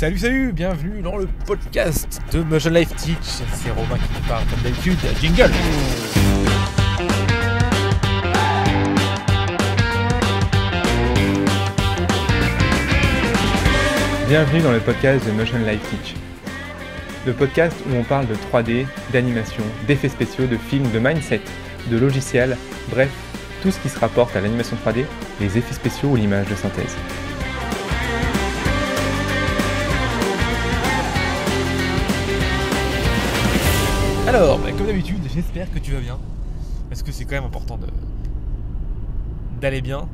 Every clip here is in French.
Salut, bienvenue dans le podcast de Motion Life Teach. C'est Romain qui vous parle comme d'habitude. Jingle. Bienvenue dans le podcast de Motion Life Teach. Le podcast où on parle de 3D, d'animation, d'effets spéciaux, de films, de mindset, de logiciels, bref, tout ce qui se rapporte à l'animation 3D, les effets spéciaux ou l'image de synthèse. Alors, comme d'habitude, j'espère que tu vas bien. Parce que c'est quand même important d'aller bien.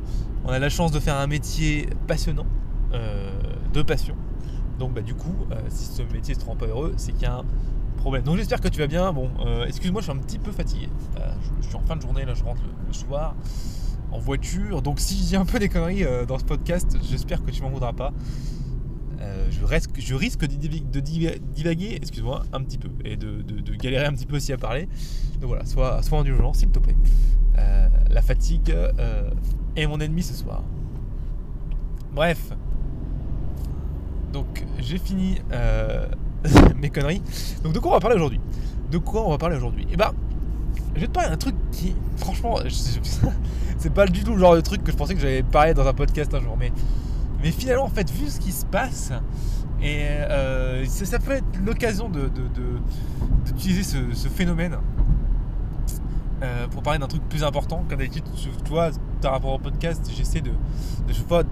On a la chance de faire un métier passionnant, de passion. Donc du coup, si ce métier ne te rend pas heureux, c'est qu'il y a un problème. Donc j'espère que tu vas bien. Bon, excuse-moi, je suis un petit peu fatigué. Je suis en fin de journée, là je rentre le soir en voiture. Donc si je dis un peu des conneries dans ce podcast, j'espère que tu m'en voudras pas. Je risque de divaguer, excuse-moi, un petit peu et de galérer un petit peu aussi à parler. Donc voilà, sois indulgent s'il te plaît. La fatigue est mon ennemi ce soir. Bref, donc j'ai fini mes conneries. Donc de quoi on va parler aujourd'hui Eh ben, je vais te parler d'un truc qui, franchement, c'est pas du tout le genre de truc que je pensais que j'allais parler dans un podcast un jour, mais finalement, en fait, vu ce qui se passe, et ça peut être l'occasion d'utiliser ce phénomène pour parler d'un truc plus important. Comme d'habitude, tu vois, par rapport au podcast, j'essaie de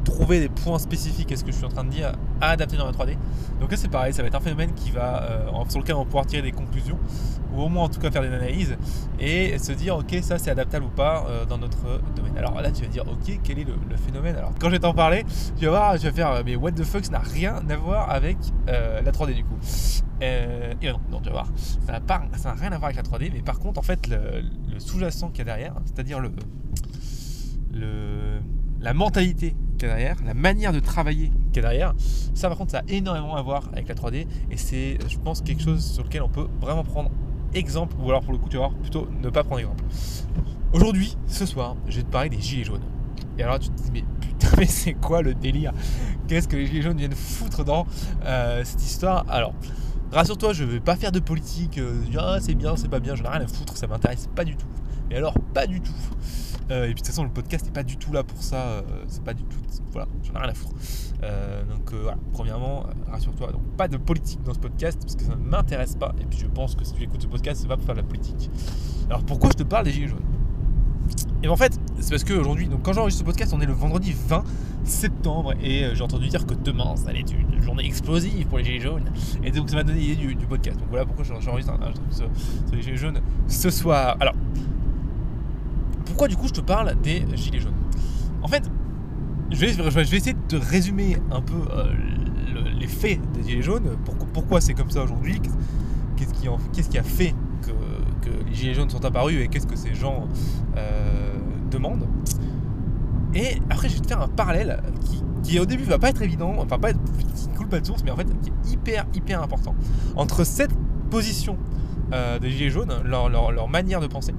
trouver des points spécifiques à ce que je suis en train de dire à adapter dans la 3D. Donc là, c'est pareil, ça va être un phénomène qui va, sur lequel on va pouvoir tirer des conclusions, ou au moins en tout cas faire des analyses, et se dire, ok, ça c'est adaptable ou pas dans notre domaine. Alors là, tu vas dire, ok, quel est le phénomène ? Alors quand je vais t'en parler, tu vas faire, mais what the fuck, ça n'a rien à voir avec la 3D du coup. Et non, tu vas voir, ça n'a rien à voir avec la 3D, mais par contre, en fait, le sous-jacent qu'il y a derrière, c'est-à-dire la mentalité qu'il y a derrière, la manière de travailler qu'il y a derrière, ça par contre ça a énormément à voir avec la 3D, et c'est, je pense, quelque chose sur lequel on peut vraiment prendre exemple, ou alors pour le coup tu vas voir, plutôt ne pas prendre exemple. Aujourd'hui, ce soir, je vais te parler des gilets jaunes. Et alors tu te dis, mais putain, mais c'est quoi le délire ? Qu'est-ce que les gilets jaunes viennent foutre dans cette histoire ? Alors, rassure-toi, je ne vais pas faire de politique, c'est bien, c'est pas bien, j'en ai rien à foutre, ça m'intéresse pas du tout. Mais alors, pas du tout. Et puis de toute façon, le podcast n'est pas du tout là pour ça, c'est pas du tout, voilà, j'en ai rien à foutre. Donc voilà, premièrement, rassure-toi, donc pas de politique dans ce podcast, parce que ça ne m'intéresse pas, et puis je pense que si tu écoutes ce podcast, c'est pas pour faire de la politique. Alors pourquoi je te parle des gilets jaunes ? Et bien en fait, c'est parce qu'aujourd'hui, donc quand j'enregistre ce podcast, on est le vendredi 20 septembre, et j'ai entendu dire que demain, ça allait être une journée explosive pour les gilets jaunes, et donc ça m'a donné l'idée du podcast. Donc voilà pourquoi j'enregistre un truc sur les gilets jaunes ce soir. Alors, pourquoi du coup je te parle des gilets jaunes ? En fait, je vais essayer de te résumer un peu les faits des gilets jaunes, pourquoi c'est comme ça aujourd'hui, qu'est-ce qui a fait que les gilets jaunes sont apparus, et qu'est-ce que ces gens demandent. Et après je vais te faire un parallèle qui au début va pas être évident, enfin pas être, qui ne coule pas de source, mais en fait qui est hyper important, entre cette position des gilets jaunes, leur manière de penser,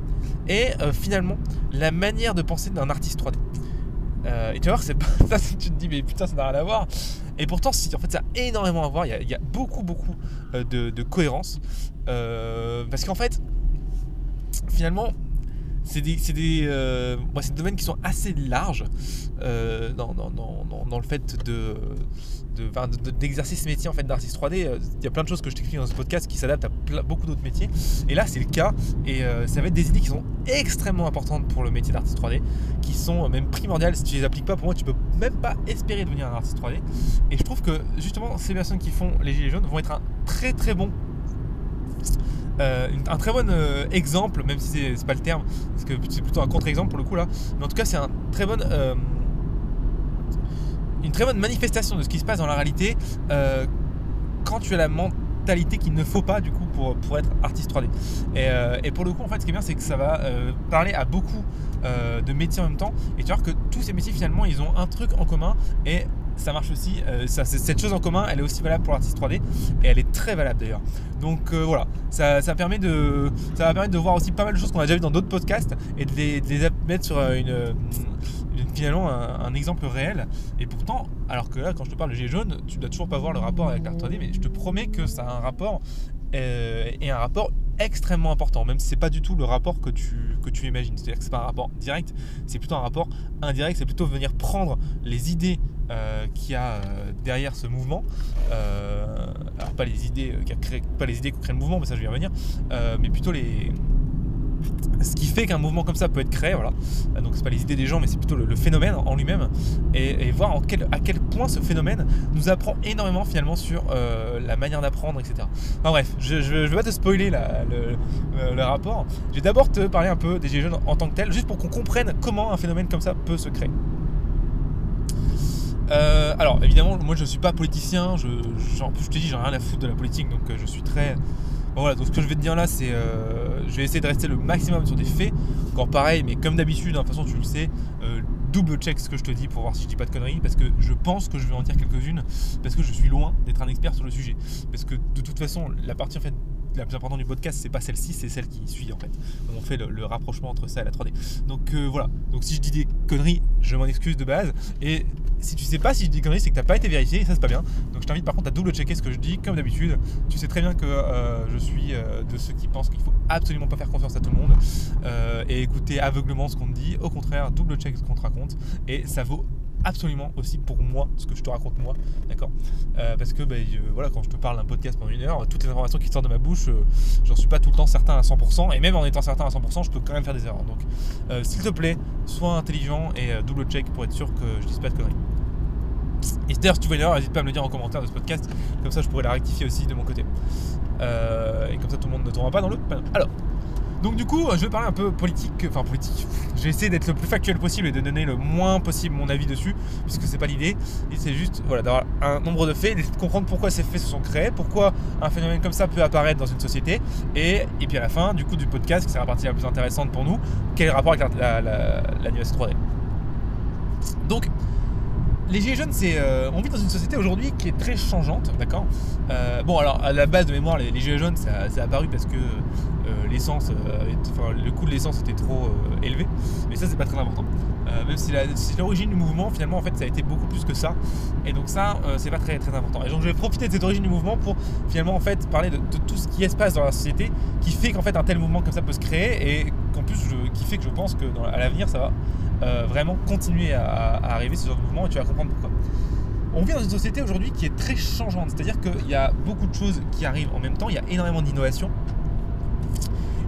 et finalement la manière de penser d'un artiste 3D. Et tu vas voir, c'est pas ça, tu te dis mais putain, ça n'a rien à voir, et pourtant si, en fait ça a énormément à voir. Il y a beaucoup de cohérence, parce qu'en fait finalement c'est des domaines qui sont assez larges dans le fait d'exercer ce métier en fait d'artiste 3D. Il y a plein de choses que je t'écris dans ce podcast qui s'adaptent à beaucoup d'autres métiers, et là c'est le cas, et ça va être des idées qui sont extrêmement importantes pour le métier d'artiste 3D, qui sont même primordiales. Si tu les appliques pas, pour moi tu peux même pas espérer devenir un artiste 3D, et je trouve que justement ces personnes qui font les gilets jaunes vont être un très très bon exemple, même si c'est pas le terme, parce que c'est plutôt un contre-exemple pour le coup là, mais en tout cas c'est une très bonne manifestation de ce qui se passe dans la réalité quand tu as la mentalité qu'il ne faut pas du coup pour être artiste 3D. Et pour le coup en fait ce qui est bien, c'est que ça va parler à beaucoup de métiers en même temps, et tu vas voir que tous ces métiers finalement ils ont un truc en commun, et ça marche aussi, cette chose en commun elle est aussi valable pour l'artiste 3D, et elle est très valable d'ailleurs. Donc voilà, ça va permettre de voir aussi pas mal de choses qu'on a déjà vues dans d'autres podcasts, et de les mettre sur une finalement un exemple réel. Et pourtant, alors que là, quand je te parle de gilet jaune, tu dois toujours pas voir le rapport avec l'art 3D, mais je te promets que ça a un rapport, et un rapport extrêmement important, même si c'est pas du tout le rapport que tu imagines. C'est-à-dire que c'est pas un rapport direct, c'est plutôt un rapport indirect, c'est plutôt venir prendre les idées qu'il y a derrière ce mouvement, alors pas les idées qui créent le mouvement, mais ça je vais y revenir, mais plutôt ce qui fait qu'un mouvement comme ça peut être créé, voilà. Donc c'est pas les idées des gens, mais c'est plutôt le phénomène en lui-même, et voir à quel point ce phénomène nous apprend énormément finalement sur la manière d'apprendre, etc. Enfin bref, je vais pas te spoiler le rapport. Je vais d'abord te parler un peu des gilets jaunes en tant que tel, juste pour qu'on comprenne comment un phénomène comme ça peut se créer. Alors évidemment, moi je suis pas politicien, en plus je te dis, j'ai rien à foutre de la politique, donc je suis très... Bon, voilà, donc ce que je vais te dire là, c'est je vais essayer de rester le maximum sur des faits. Encore pareil, mais comme d'habitude, de toute façon tu le sais, double check ce que je te dis pour voir si je dis pas de conneries, parce que je pense que je vais en dire quelques-unes, parce que je suis loin d'être un expert sur le sujet. Parce que de toute façon, la partie en fait la plus importante du podcast, c'est pas celle-ci, c'est celle qui suit en fait. On fait le rapprochement entre ça et la 3D. Donc voilà. Donc si je dis des conneries, je m'en excuse de base. Et si tu sais pas si je dis des conneries, c'est que t'as pas été vérifié, et ça c'est pas bien. Donc je t'invite par contre à double checker ce que je dis, comme d'habitude. Tu sais très bien que je suis de ceux qui pensent qu'il faut absolument pas faire confiance à tout le monde et écouter aveuglement ce qu'on te dit. Au contraire, double check ce qu'on te raconte, et ça vaut absolument aussi pour moi ce que je te raconte moi, d'accord, parce que voilà, quand je te parle d'un podcast pendant 1 heure, toutes les informations qui sortent de ma bouche, j'en suis pas tout le temps certain à 100%, et même en étant certain à 100%, je peux quand même faire des erreurs. Donc s'il te plaît, sois intelligent et double check pour être sûr que je dise pas de conneries. Et d'ailleurs, si tu vois une erreur, n'hésite pas à me le dire en commentaire de ce podcast, comme ça je pourrais la rectifier aussi de mon côté, et comme ça tout le monde ne tombera pas dans le panneau. Alors donc du coup, je vais parler un peu politique. Je vais essayer d'être le plus factuel possible et de donner le moins possible mon avis dessus, puisque c'est pas l'idée. Et c'est juste d'avoir un nombre de faits, d'essayer de comprendre pourquoi ces faits se sont créés, pourquoi un phénomène comme ça peut apparaître dans une société, et puis à la fin du coup du podcast, qui sera la partie la plus intéressante pour nous, quel est le rapport avec l'animation 3D. Donc les gilets jaunes, on vit dans une société aujourd'hui qui est très changeante, d'accord. Bon, alors à la base de mémoire, les gilets jaunes, c'est apparu parce que l'essence, le coût de l'essence était trop élevé, mais ça c'est pas très important. Même si l'origine du mouvement, finalement, en fait, ça a été beaucoup plus que ça, et donc ça, c'est pas très très important. Et donc je vais profiter de cette origine du mouvement pour finalement en fait parler de tout ce qui se passe dans la société, qui fait qu'en fait un tel mouvement comme ça peut se créer, et qu'en plus qui fait que je pense que à l'avenir ça va vraiment continuer à arriver ce genre de mouvement, et tu vas comprendre pourquoi. On vit dans une société aujourd'hui qui est très changeante, c'est-à-dire qu'il y a beaucoup de choses qui arrivent en même temps, il y a énormément d'innovation.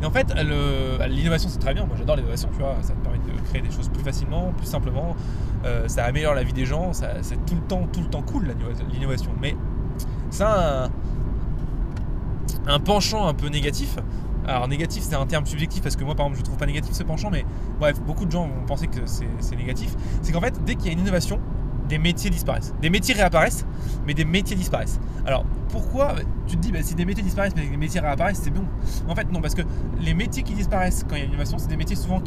Et en fait, l'innovation c'est très bien, moi j'adore l'innovation, tu vois, ça te permet de créer des choses plus facilement, plus simplement, ça améliore la vie des gens, c'est tout le temps cool l'innovation. Mais ça a un penchant un peu négatif. Alors négatif, c'est un terme subjectif, parce que moi par exemple je trouve pas négatif ce penchant, mais bref, beaucoup de gens vont penser que c'est négatif. C'est qu'en fait, dès qu'il y a une innovation, des métiers disparaissent. Des métiers réapparaissent, mais des métiers disparaissent. Alors pourquoi tu te dis, si des métiers disparaissent mais des métiers réapparaissent, c'est bon. Mais en fait non, parce que les métiers qui disparaissent quand il y a une innovation, c'est des métiers souvent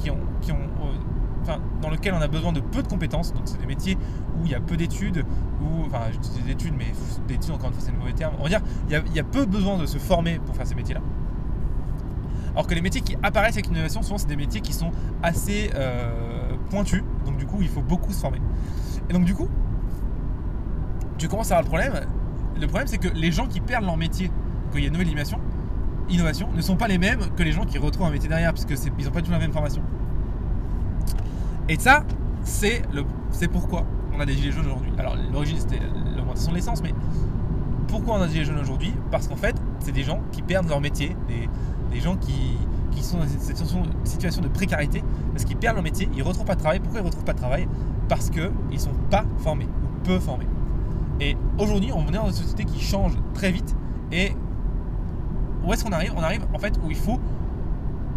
dans lesquels on a besoin de peu de compétences. Donc c'est des métiers où il y a peu d'études, je dis des études, mais d'études encore une fois c'est le mauvais terme. On va dire il y a peu besoin de se former pour faire ces métiers-là. Alors que les métiers qui apparaissent avec l'innovation, souvent c'est des métiers qui sont assez pointus, donc du coup il faut beaucoup se former. Et donc du coup, tu commences à avoir le problème. Le problème c'est que les gens qui perdent leur métier quand il y a une nouvelle innovation ne sont pas les mêmes que les gens qui retrouvent un métier derrière, parce qu'ils n'ont pas du tout la même formation. Et ça, c'est pourquoi on a des gilets jaunes aujourd'hui. Alors l'origine c'était l'augmentation de l'essence, mais pourquoi on a des gilets jaunes aujourd'hui? Parce qu'en fait, c'est des gens qui perdent leur métier, des gens qui sont dans cette situation de précarité, parce qu'ils perdent leur métier, ils ne retrouvent pas de travail. Pourquoi ils ne retrouvent pas de travail? Parce qu'ils ne sont pas formés, ou peu formés. Et aujourd'hui, on est dans une société qui change très vite, et où est-ce qu'on arrive? On arrive en fait où il faut,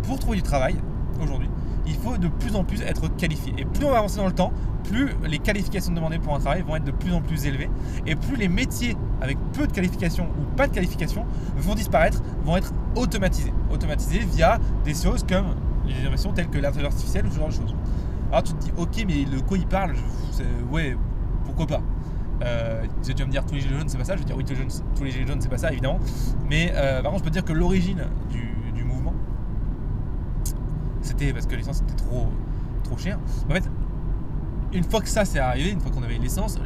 pour trouver du travail, aujourd'hui, il faut de plus en plus être qualifié. Et plus on va avancer dans le temps, plus les qualifications demandées pour un travail vont être de plus en plus élevées, et plus les métiers avec peu de qualifications ou pas de qualifications vont disparaître, vont être automatisés via des choses comme les innovations telles que l'intelligence artificielle ou ce genre de choses. Alors tu te dis, ok, mais de quoi il parle? Ouais, pourquoi pas. Tu vas me dire tous les gilets jaunes c'est pas ça, je vais dire oui, tous les gilets jaunes c'est pas ça évidemment, mais par contre je peux te dire que l'origine du mouvement, c'était parce que l'essence était trop cher. En fait, une fois que ça c'est arrivé, une fois qu'on avait l'essence,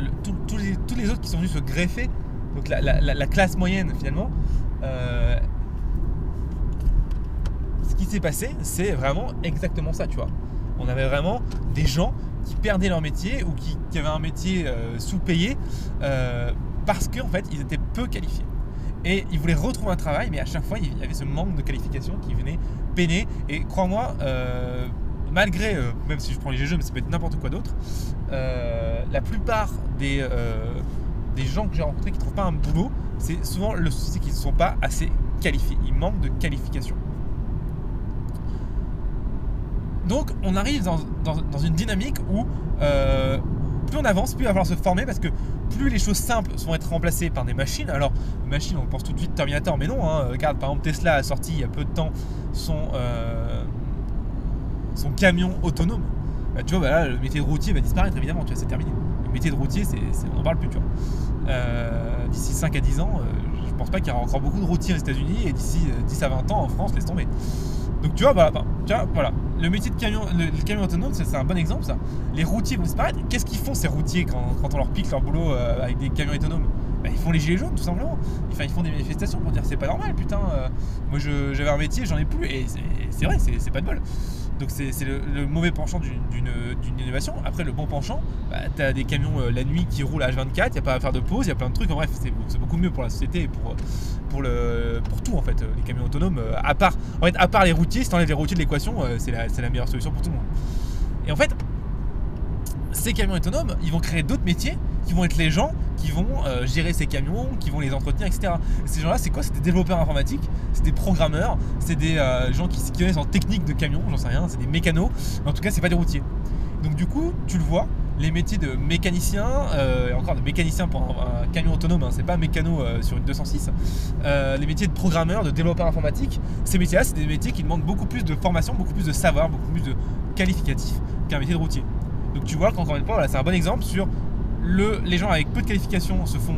tous les autres qui sont venus se greffer, donc la classe moyenne finalement, ce qui s'est passé, c'est vraiment exactement ça, tu vois. On avait vraiment des gens qui perdaient leur métier ou qui avaient un métier sous-payé parce qu'en fait, ils étaient peu qualifiés. Et ils voulaient retrouver un travail, mais à chaque fois, il y avait ce manque de qualification qui venait peiner. Et crois-moi, malgré, même si je prends les GGE, mais ça peut être n'importe quoi d'autre, la plupart des gens que j'ai rencontrés qui ne trouvent pas un boulot, c'est souvent le souci, c'est qu'ils ne sont pas assez qualifiés. Ils manquent de qualification. Donc on arrive dans une dynamique où plus on avance, plus il va falloir se former parce que plus les choses simples vont être remplacées par des machines. Alors, machines, on pense tout de suite Terminator, mais non. Regarde, par exemple, Tesla a sorti il y a peu de temps son camion autonome. Tu vois, là, le métier de routier va disparaître évidemment, tu vois, c'est terminé. Le métier de routier, on n'en parle plus, tu vois. D'ici 5 à 10 ans, je pense pas qu'il y aura encore beaucoup de routiers aux États-Unis et d'ici 10 à 20 ans en France, laisse tomber. Donc tu vois, voilà. Le métier de camion, le camion autonome, c'est un bon exemple ça. Les routiers vont disparaître. Qu'est-ce qu'ils font ces routiers quand on leur pique leur boulot avec des camions autonomes? Ils font les gilets jaunes tout simplement. Enfin, ils font des manifestations pour dire c'est pas normal, putain. Moi j'avais un métier, j'en ai plus. Et c'est vrai, c'est pas de bol. Donc c'est le mauvais penchant d'une innovation. Après le bon penchant, t'as des camions la nuit qui roulent à H24, y a pas à faire de pause, y a plein de trucs. En bref, c'est beaucoup mieux pour la société et pour tout en fait. Les camions autonomes, à part les routiers, si t'enlèves les routiers de l'équation, c'est la meilleure solution pour tout le monde. Et en fait, ces camions autonomes, ils vont créer d'autres métiers qui vont être les gens qui vont gérer ces camions, qui vont les entretenir, etc. Et ces gens-là, c'est quoi? C'est des développeurs informatiques, c'est des programmeurs, c'est des gens qui connaissent en technique de camion, j'en sais rien, c'est des mécanos, mais en tout cas, c'est pas des routiers. Donc du coup, tu le vois, les métiers de mécanicien, et encore de mécanicien pour un camion autonome, c'est pas mécano sur une 206, les métiers de programmeur, de développeur informatique, ces métiers-là, c'est des métiers qui demandent beaucoup plus de formation, beaucoup plus de savoir, beaucoup plus de qualificatif qu'un métier de routier. Donc tu vois qu'encore une fois, voilà, c'est un bon exemple sur les gens avec peu de qualification se font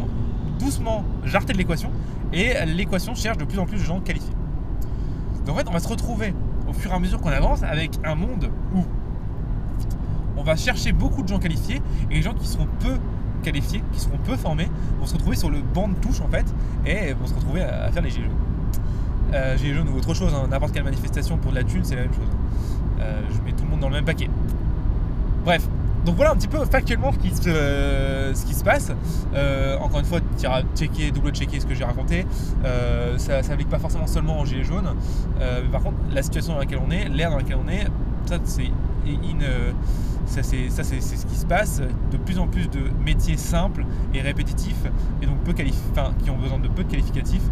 doucement jarter de l'équation et l'équation cherche de plus en plus de gens qualifiés. Donc en fait, on va se retrouver au fur et à mesure qu'on avance avec un monde où on va chercher beaucoup de gens qualifiés et les gens qui seront peu qualifiés, qui seront peu formés, vont se retrouver sur le banc de touche en fait et vont se retrouver à faire les gilets jaunes. Gilets jaunes ou autre chose, n'importe quelle manifestation pour de la thune, c'est la même chose. Je mets tout le monde dans le même paquet. Bref. Donc voilà un petit peu factuellement ce qui se passe. Encore une fois, tu iras double-checker ce que j'ai raconté. Ça s'applique pas forcément seulement aux gilets jaunes. Mais par contre, la situation dans laquelle on est, l'ère dans laquelle on est, ça c'est ce qui se passe. De plus en plus de métiers simples et répétitifs, et donc qui ont besoin de peu de qualificatifs,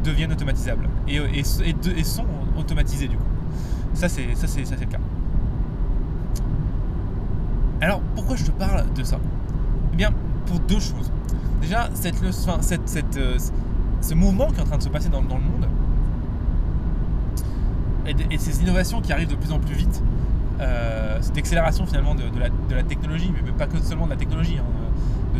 deviennent automatisables et sont automatisés du coup. Ça c'est le cas. Alors, pourquoi je te parle de ça? Eh bien, pour deux choses. Déjà, ce mouvement qui est en train de se passer dans le monde, et ces innovations qui arrivent de plus en plus vite, cette accélération finalement de la technologie, mais pas que seulement de la technologie,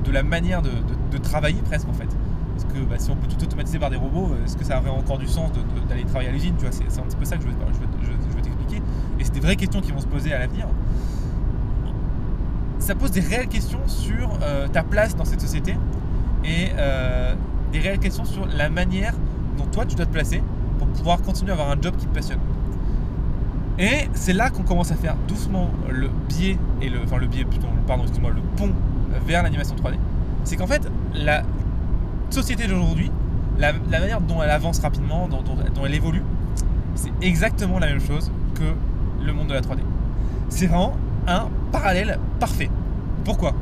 de la manière de travailler presque en fait. Parce que si on peut tout automatiser par des robots, est-ce que ça aurait encore du sens d'aller travailler à l'usine? Tu vois, c'est un petit peu ça que je veux t'expliquer. Et c'est des vraies questions qui vont se poser à l'avenir. Ça pose des réelles questions sur ta place dans cette société et des réelles questions sur la manière dont toi tu dois te placer pour pouvoir continuer à avoir un job qui te passionne. Et c'est là qu'on commence à faire doucement le pont vers l'animation 3D. C'est qu'en fait, la société d'aujourd'hui, la manière dont elle avance rapidement, dont elle évolue, c'est exactement la même chose que le monde de la 3D. C'est vraiment un parallèle parfait. Pourquoi?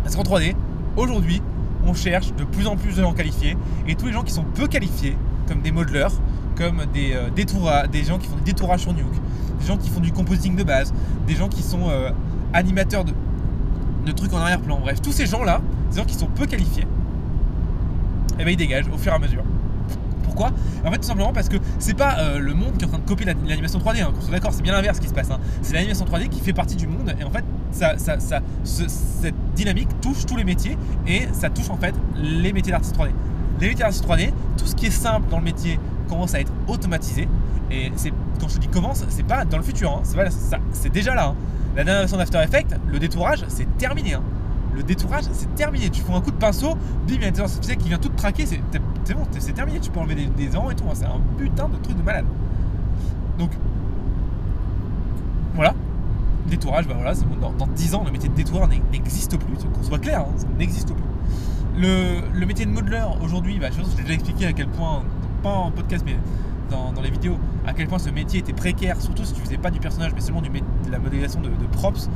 Parce qu'en 3D, aujourd'hui, on cherche de plus en plus de gens qualifiés et tous les gens qui sont peu qualifiés, comme des modeleurs, comme des gens qui font des détourages sur Nuke, des gens qui font du compositing de base, des gens qui sont animateurs de trucs en arrière-plan. Bref, tous ces gens-là, des gens qui sont peu qualifiés, eh ben, ils dégagent au fur et à mesure. Pourquoi? En fait, tout simplement parce que c'est pas le monde qui est en train de copier l'animation 3D, qu'on soit d'accord, c'est bien l'inverse qui se passe. C'est l'animation 3D qui fait partie du monde et en fait, cette dynamique touche tous les métiers et ça touche en fait les métiers d'artiste 3D. Les métiers d'artiste 3D, tout ce qui est simple dans le métier commence à être automatisé et quand je te dis commence, c'est pas dans le futur, c'est déjà là. La dernière version d'After Effects, le détourage, c'est terminé. Hein. Le détourage, c'est terminé. Tu fais un coup de pinceau, bim, il y a l'intelligence artificielle qui vient tout traquer. C'est bon, c'est terminé. Tu peux enlever des ans et tout. Hein. C'est un putain de truc de malade. Donc, voilà. Détourage, bah voilà, dans 10 ans, le métier de détoureur n'existe plus. Qu'on soit clair, hein, ça n'existe plus. Le métier de modeler aujourd'hui, je pense que je l'ai déjà expliqué à quel point, pas en podcast, mais dans les vidéos, à quel point ce métier était précaire, surtout si tu faisais pas du personnage, mais seulement de la modélisation de props,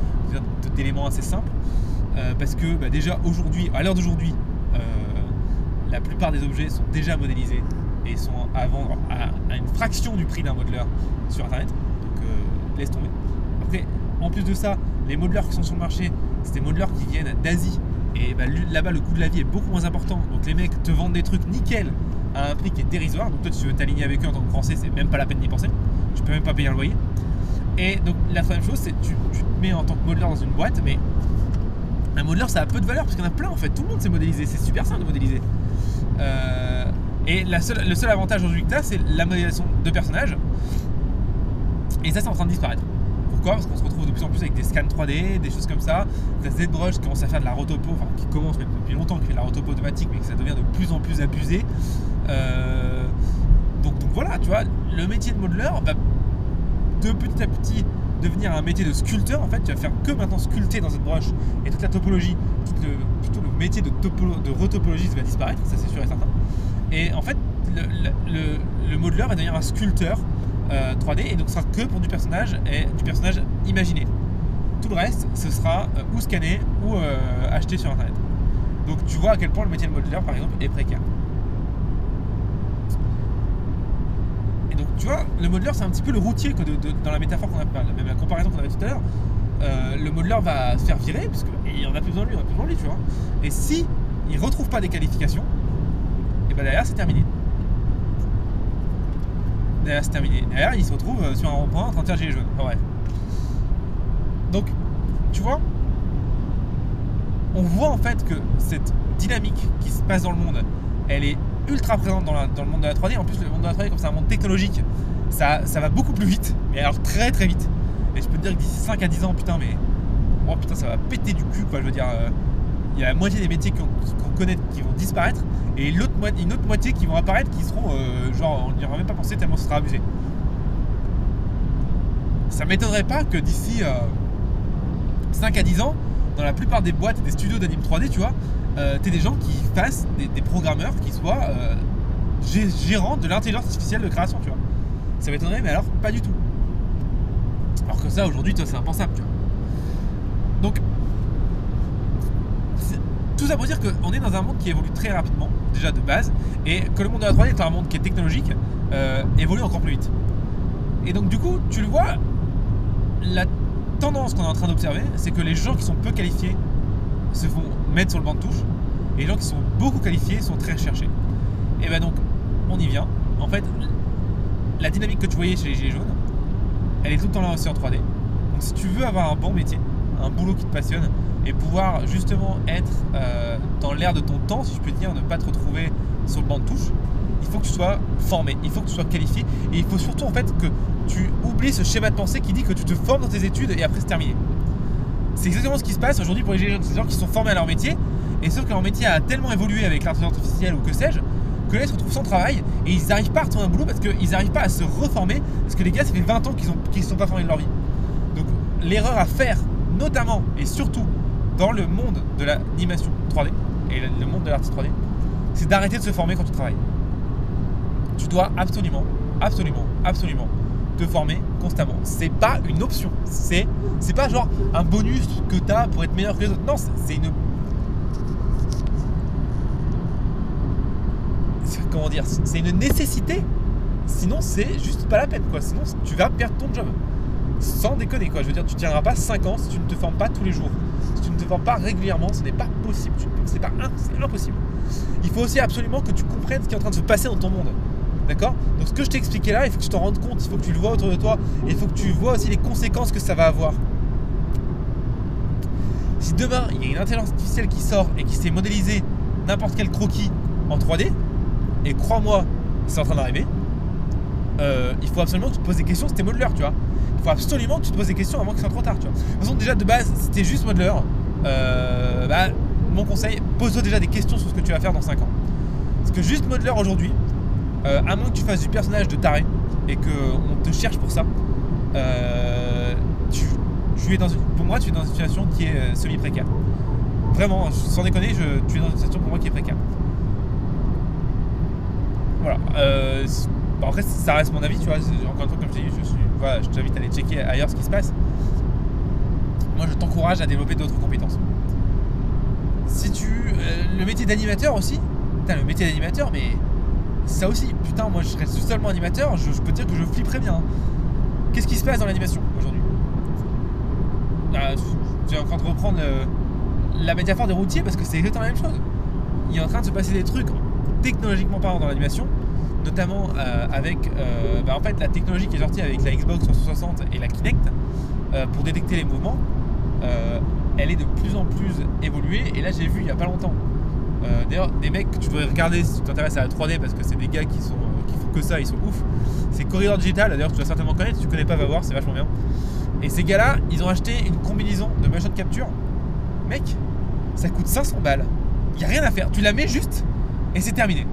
d'éléments assez simples. Parce que déjà aujourd'hui, à l'heure d'aujourd'hui, la plupart des objets sont déjà modélisés et sont à vendre à une fraction du prix d'un modeleur sur internet. Donc laisse tomber. Après, en plus de ça, les modeleurs qui sont sur le marché, c'est des modeleurs qui viennent d'Asie. Et là-bas, le coût de la vie est beaucoup moins important. Donc les mecs te vendent des trucs nickel à un prix qui est dérisoire. Donc toi, tu veux t'aligner avec eux en tant que Français, c'est même pas la peine d'y penser. Tu peux même pas payer un loyer. Et donc la troisième chose, c'est que tu te mets en tant que modeleur dans une boîte, mais un modeleur, ça a peu de valeur parce qu'il y en a plein en fait. Tout le monde sait modéliser. C'est super simple de modéliser. Et le seul avantage aujourd'hui que tu as, c'est la modélisation de personnages. Et ça, c'est en train de disparaître. Pourquoi ? Parce qu'on se retrouve de plus en plus avec des scans 3D, des choses comme ça. T'as ZBrush qui commence à faire de la rotopo, enfin qui commence même depuis longtemps, qui fait de la rotopo automatique, mais que ça devient de plus en plus abusé. Donc voilà, tu vois, le métier de modeleur va de petit à petit devenir un métier de sculpteur. En fait, tu vas faire que maintenant sculpter dans ZBrush, et toute la topologie, tout le métier de retopologiste va disparaître, ça c'est sûr et certain. Et en fait, le modeleur va devenir un sculpteur 3D, et donc ce sera que pour du personnage et du personnage imaginé. Tout le reste, ce sera ou scanné ou acheté sur internet. Donc tu vois à quel point le métier de modeleur, par exemple, est précaire. Et donc tu vois, le modeleur, c'est un petit peu le routier dans la métaphore qu'on a, même la comparaison qu'on avait tout à l'heure. Le modeleur va se faire virer parce qu'il en a plus besoin de lui, tu vois. Et si il retrouve pas des qualifications, et derrière c'est terminé. Derrière c'est terminé. Derrière il se retrouve sur un rond-point en train de faire gilet jaune. Enfin, bref. Donc, tu vois, on voit en fait que cette dynamique qui se passe dans le monde, elle est ultra présente dans le monde de la 3D. En plus, le monde de la 3D, comme c'est un monde technologique, ça va beaucoup plus vite, mais alors très très vite. Et je peux te dire que d'ici 5 à 10 ans, putain, ça va péter du cul, quoi. Je veux dire, il y a la moitié des métiers qu'on connaît qui vont disparaître, et une autre moitié qui vont apparaître qui seront, on n'y aura même pas pensé tellement ce sera abusé. Ça m'étonnerait pas que d'ici 5 à 10 ans, dans la plupart des boîtes et des studios d'anime 3D, tu vois, t'es des gens qui fassent des programmeurs qui soient gérants de l'intelligence artificielle de création, tu vois. Ça m'étonnerait, mais alors pas du tout. Alors que ça, aujourd'hui, c'est impensable, tu vois. Donc, tout ça pour dire qu'on est dans un monde qui évolue très rapidement, déjà de base, et que le monde de la 3D est un monde qui est technologique, évolue encore plus vite. Et donc, du coup, tu le vois, la tendance qu'on est en train d'observer, c'est que les gens qui sont peu qualifiés se font mettre sur le banc de touche, et les gens qui sont beaucoup qualifiés sont très recherchés. Et ben donc, on y vient. En fait, la dynamique que tu voyais chez les gilets jaunes, elle est tout le temps là aussi en 3D. Donc si tu veux avoir un bon métier, un boulot qui te passionne, et pouvoir justement être dans l'air de ton temps, si je peux dire, ne pas te retrouver sur le banc de touche, il faut que tu sois formé, il faut que tu sois qualifié, et il faut surtout en fait que tu oublies ce schéma de pensée qui dit que tu te formes dans tes études et après c'est terminé. C'est exactement ce qui se passe aujourd'hui pour les gilets jaunes. C'est des gens qui sont formés à leur métier, et sauf que leur métier a tellement évolué avec l'intelligence artificielle ou que sais-je, que là ils se retrouvent sans travail et ils n'arrivent pas à retrouver un boulot parce qu'ils n'arrivent pas à se reformer, parce que les gars ça fait 20 ans qu'ils ne sont pas formés de leur vie. Donc l'erreur à faire, notamment et surtout dans le monde de l'animation 3D et le monde de l'artiste 3D, c'est d'arrêter de se former quand tu travailles. Tu dois absolument te former constamment. C'est pas une option, c'est pas genre un bonus que tu as pour être meilleur que les autres. Non, c'est une... Comment dire, c'est une nécessité. Sinon c'est juste pas la peine, quoi. Sinon tu vas perdre ton job. Sans déconner, quoi. Je veux dire, tu tiendras pas 5 ans si tu ne te formes pas tous les jours. Si tu ne te formes pas régulièrement, ce n'est pas possible. C'est impossible. Il faut aussi absolument que tu comprennes ce qui est en train de se passer dans ton monde. D'accord ? Donc ce que je t'ai expliqué là, il faut que tu t'en rendes compte, il faut que tu le vois autour de toi, et il faut que tu vois aussi les conséquences que ça va avoir. Si demain il y a une intelligence artificielle qui sort et qui sait modéliser n'importe quel croquis en 3D, et crois-moi, c'est en train d'arriver, il faut absolument que tu te poses des questions si t'es modeleur, tu vois. faut absolument que tu te poses des questions avant qu'il soit trop tard, tu vois. De toute façon, déjà de base, si t'es juste modeler, mon conseil, pose-toi déjà des questions sur ce que tu vas faire dans 5 ans. Parce que juste modeler aujourd'hui, à moins que tu fasses du personnage de taré et qu'on te cherche pour ça, pour moi, tu es dans une situation qui est semi-précaire. Vraiment, sans déconner, tu es dans une situation pour moi qui est précaire. Voilà. Après, ça reste mon avis, tu vois. Encore une fois, comme je t'ai dit, je t'invite à aller checker ailleurs ce qui se passe. Moi, je t'encourage à développer d'autres compétences. Si le métier d'animateur aussi, le métier d'animateur, mais ça aussi, putain, moi je serais seulement animateur, je peux te dire que je flipperais bien. Qu'est-ce qui se passe dans l'animation aujourd'hui? Tu es en train de reprendre la métaphore des routiers parce que c'est exactement la même chose. Il est en train de se passer des trucs technologiquement parlant dans l'animation, notamment avec en fait la technologie qui est sortie avec la Xbox 360 et la Kinect pour détecter les mouvements. Elle est de plus en plus évoluée, et là j'ai vu il y a pas longtemps d'ailleurs des mecs que tu devrais regarder si tu t'intéresses à la 3D, parce que c'est des gars qui font que ça, ils sont ouf. C'est Corridor Digital, d'ailleurs tu dois certainement connaître, si tu connais pas va voir, c'est vachement bien. Et ces gars là, ils ont acheté une combinaison de motion capture, mec, ça coûte 500 balles, il y a rien à faire, tu la mets juste et c'est terminé.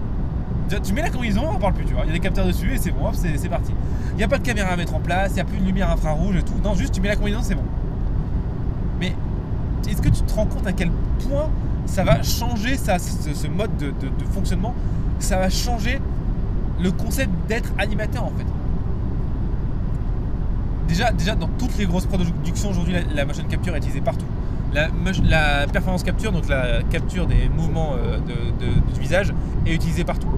Tu mets la combinaison, on en parle plus, tu vois, il y a des capteurs dessus et c'est bon, c'est parti. Il n'y a pas de caméra à mettre en place, il n'y a plus de lumière infrarouge et tout, non, juste tu mets la combinaison, c'est bon. Mais est-ce que tu te rends compte à quel point ça va changer ce mode de fonctionnement? Ça va changer le concept d'être animateur en fait. Déjà dans toutes les grosses productions aujourd'hui, la motion capture est utilisée partout. La performance capture, donc la capture des mouvements du visage, est utilisée partout.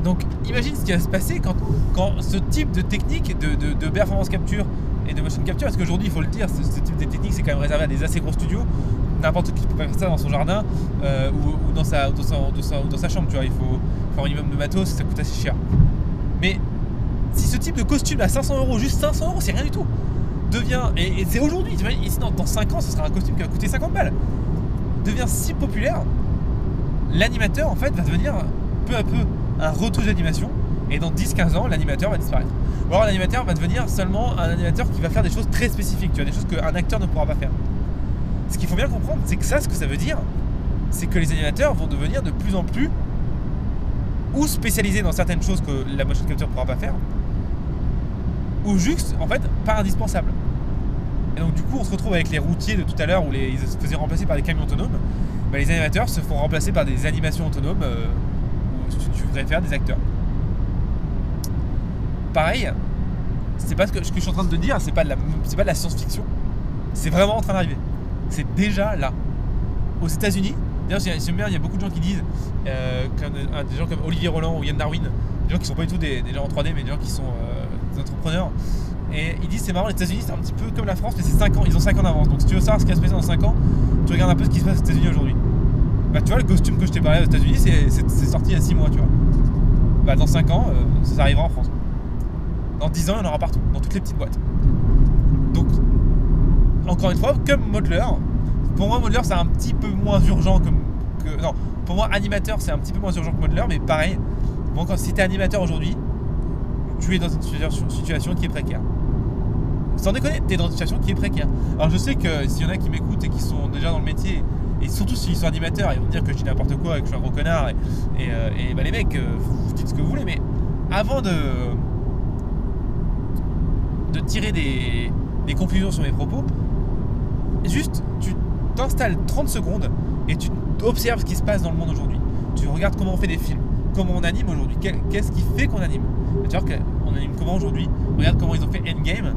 Donc imagine ce qui va se passer quand ce type de technique de performance capture et de motion capture, parce qu'aujourd'hui il faut le dire, ce type de technique c'est quand même réservé à des assez gros studios. N'importe qui peut faire ça dans son jardin ou dans sa chambre, tu vois. Il faut faire un minimum de matos, ça coûte assez cher. Mais si ce type de costume à 500 €, juste 500 €, c'est rien du tout, devient, et c'est aujourd'hui, tu vois, ici dans 5 ans ce sera un costume qui va coûter 50 balles, devient si populaire, l'animateur en fait va devenir peu à peu un retouche d'animation, et dans 10-15 ans l'animateur va disparaître. Ou alors l'animateur va devenir seulement un animateur qui va faire des choses très spécifiques, tu vois, des choses qu'un acteur ne pourra pas faire. Ce qu'il faut bien comprendre, c'est que ça, ce que ça veut dire, c'est que les animateurs vont devenir de plus en plus ou spécialisés dans certaines choses que la motion capture ne pourra pas faire, ou juste, en fait, pas indispensables. Et donc du coup, on se retrouve avec les routiers de tout à l'heure où ils se faisaient remplacer par des camions autonomes. Les animateurs se font remplacer par des animations autonomes où tu préfères des acteurs. Pareil, c'est pas ce que je suis en train de te dire, c'est pas de la science-fiction, c'est vraiment en train d'arriver. C'est déjà là. Aux États-Unis, d'ailleurs, j'aime bien, il y a beaucoup de gens qui disent, des gens comme Olivier Roland ou Yann Darwin, des gens qui sont pas du tout des gens en 3D, mais des gens qui sont des entrepreneurs, et ils disent c'est marrant, les États-Unis c'est un petit peu comme la France, mais c'est 5 ans, ils ont 5 ans d'avance. Donc si tu veux savoir ce qui va se passer dans 5 ans, tu regardes un peu ce qui se passe aux États-Unis aujourd'hui. Tu vois, le costume que je t'ai parlé aux États-Unis, c'est sorti il y a 6 mois, tu vois. Dans 5 ans, ça arrivera en France. Dans 10 ans, il y en aura partout, dans toutes les petites boîtes. Donc, encore une fois, comme modeler, pour moi modeler c'est un petit peu moins urgent non, pour moi animateur c'est un petit peu moins urgent que modeler, mais pareil, bon, si t'es animateur aujourd'hui, tu es dans une situation qui est précaire. Sans déconner, t'es dans une situation qui est précaire. Alors je sais que s'il y en a qui m'écoutent et qui sont déjà dans le métier, et surtout s'ils sont animateurs, ils vont me dire que je dis n'importe quoi et que je suis un gros connard, et les mecs, vous dites ce que vous voulez, mais avant de tirer des conclusions sur mes propos, juste tu t'installes 30 secondes et tu observes ce qui se passe dans le monde aujourd'hui. Tu regardes comment on fait des films, comment on anime aujourd'hui, qu'est-ce qui fait qu'on anime. Tu vois qu'on anime comment aujourd'hui. Regarde comment ils ont fait Endgame,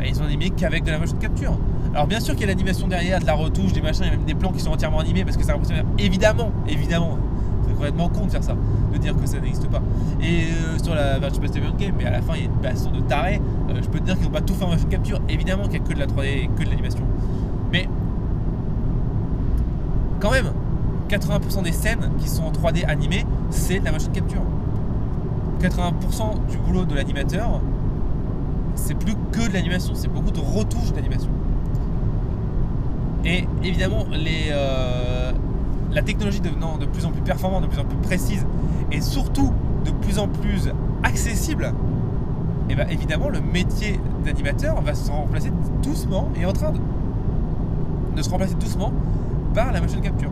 ils ont animé qu'avec de la motion capture. Alors bien sûr qu'il y a l'animation derrière, de la retouche, des machins, il y a même des plans qui sont entièrement animés parce que ça impressionne. Évidemment, c'est complètement con de faire ça, de dire que ça n'existe pas. Et sur la Virtua Fighter Endgame, mais à la fin il y a une baston de tarés, je peux te dire qu'ils n'ont pas tout fait en motion capture. Évidemment qu'il n'y a que de la 3D et que de l'animation. Mais quand même, 80% des scènes qui sont en 3D animées, c'est de la motion capture. 80% du boulot de l'animateur, c'est plus que de l'animation, c'est beaucoup de retouches d'animation. Et évidemment, la technologie devenant de plus en plus performante, de plus en plus précise, et surtout de plus en plus accessible, et bah évidemment le métier d'animateur va se remplacer doucement et est en train de se remplacer doucement par la motion capture.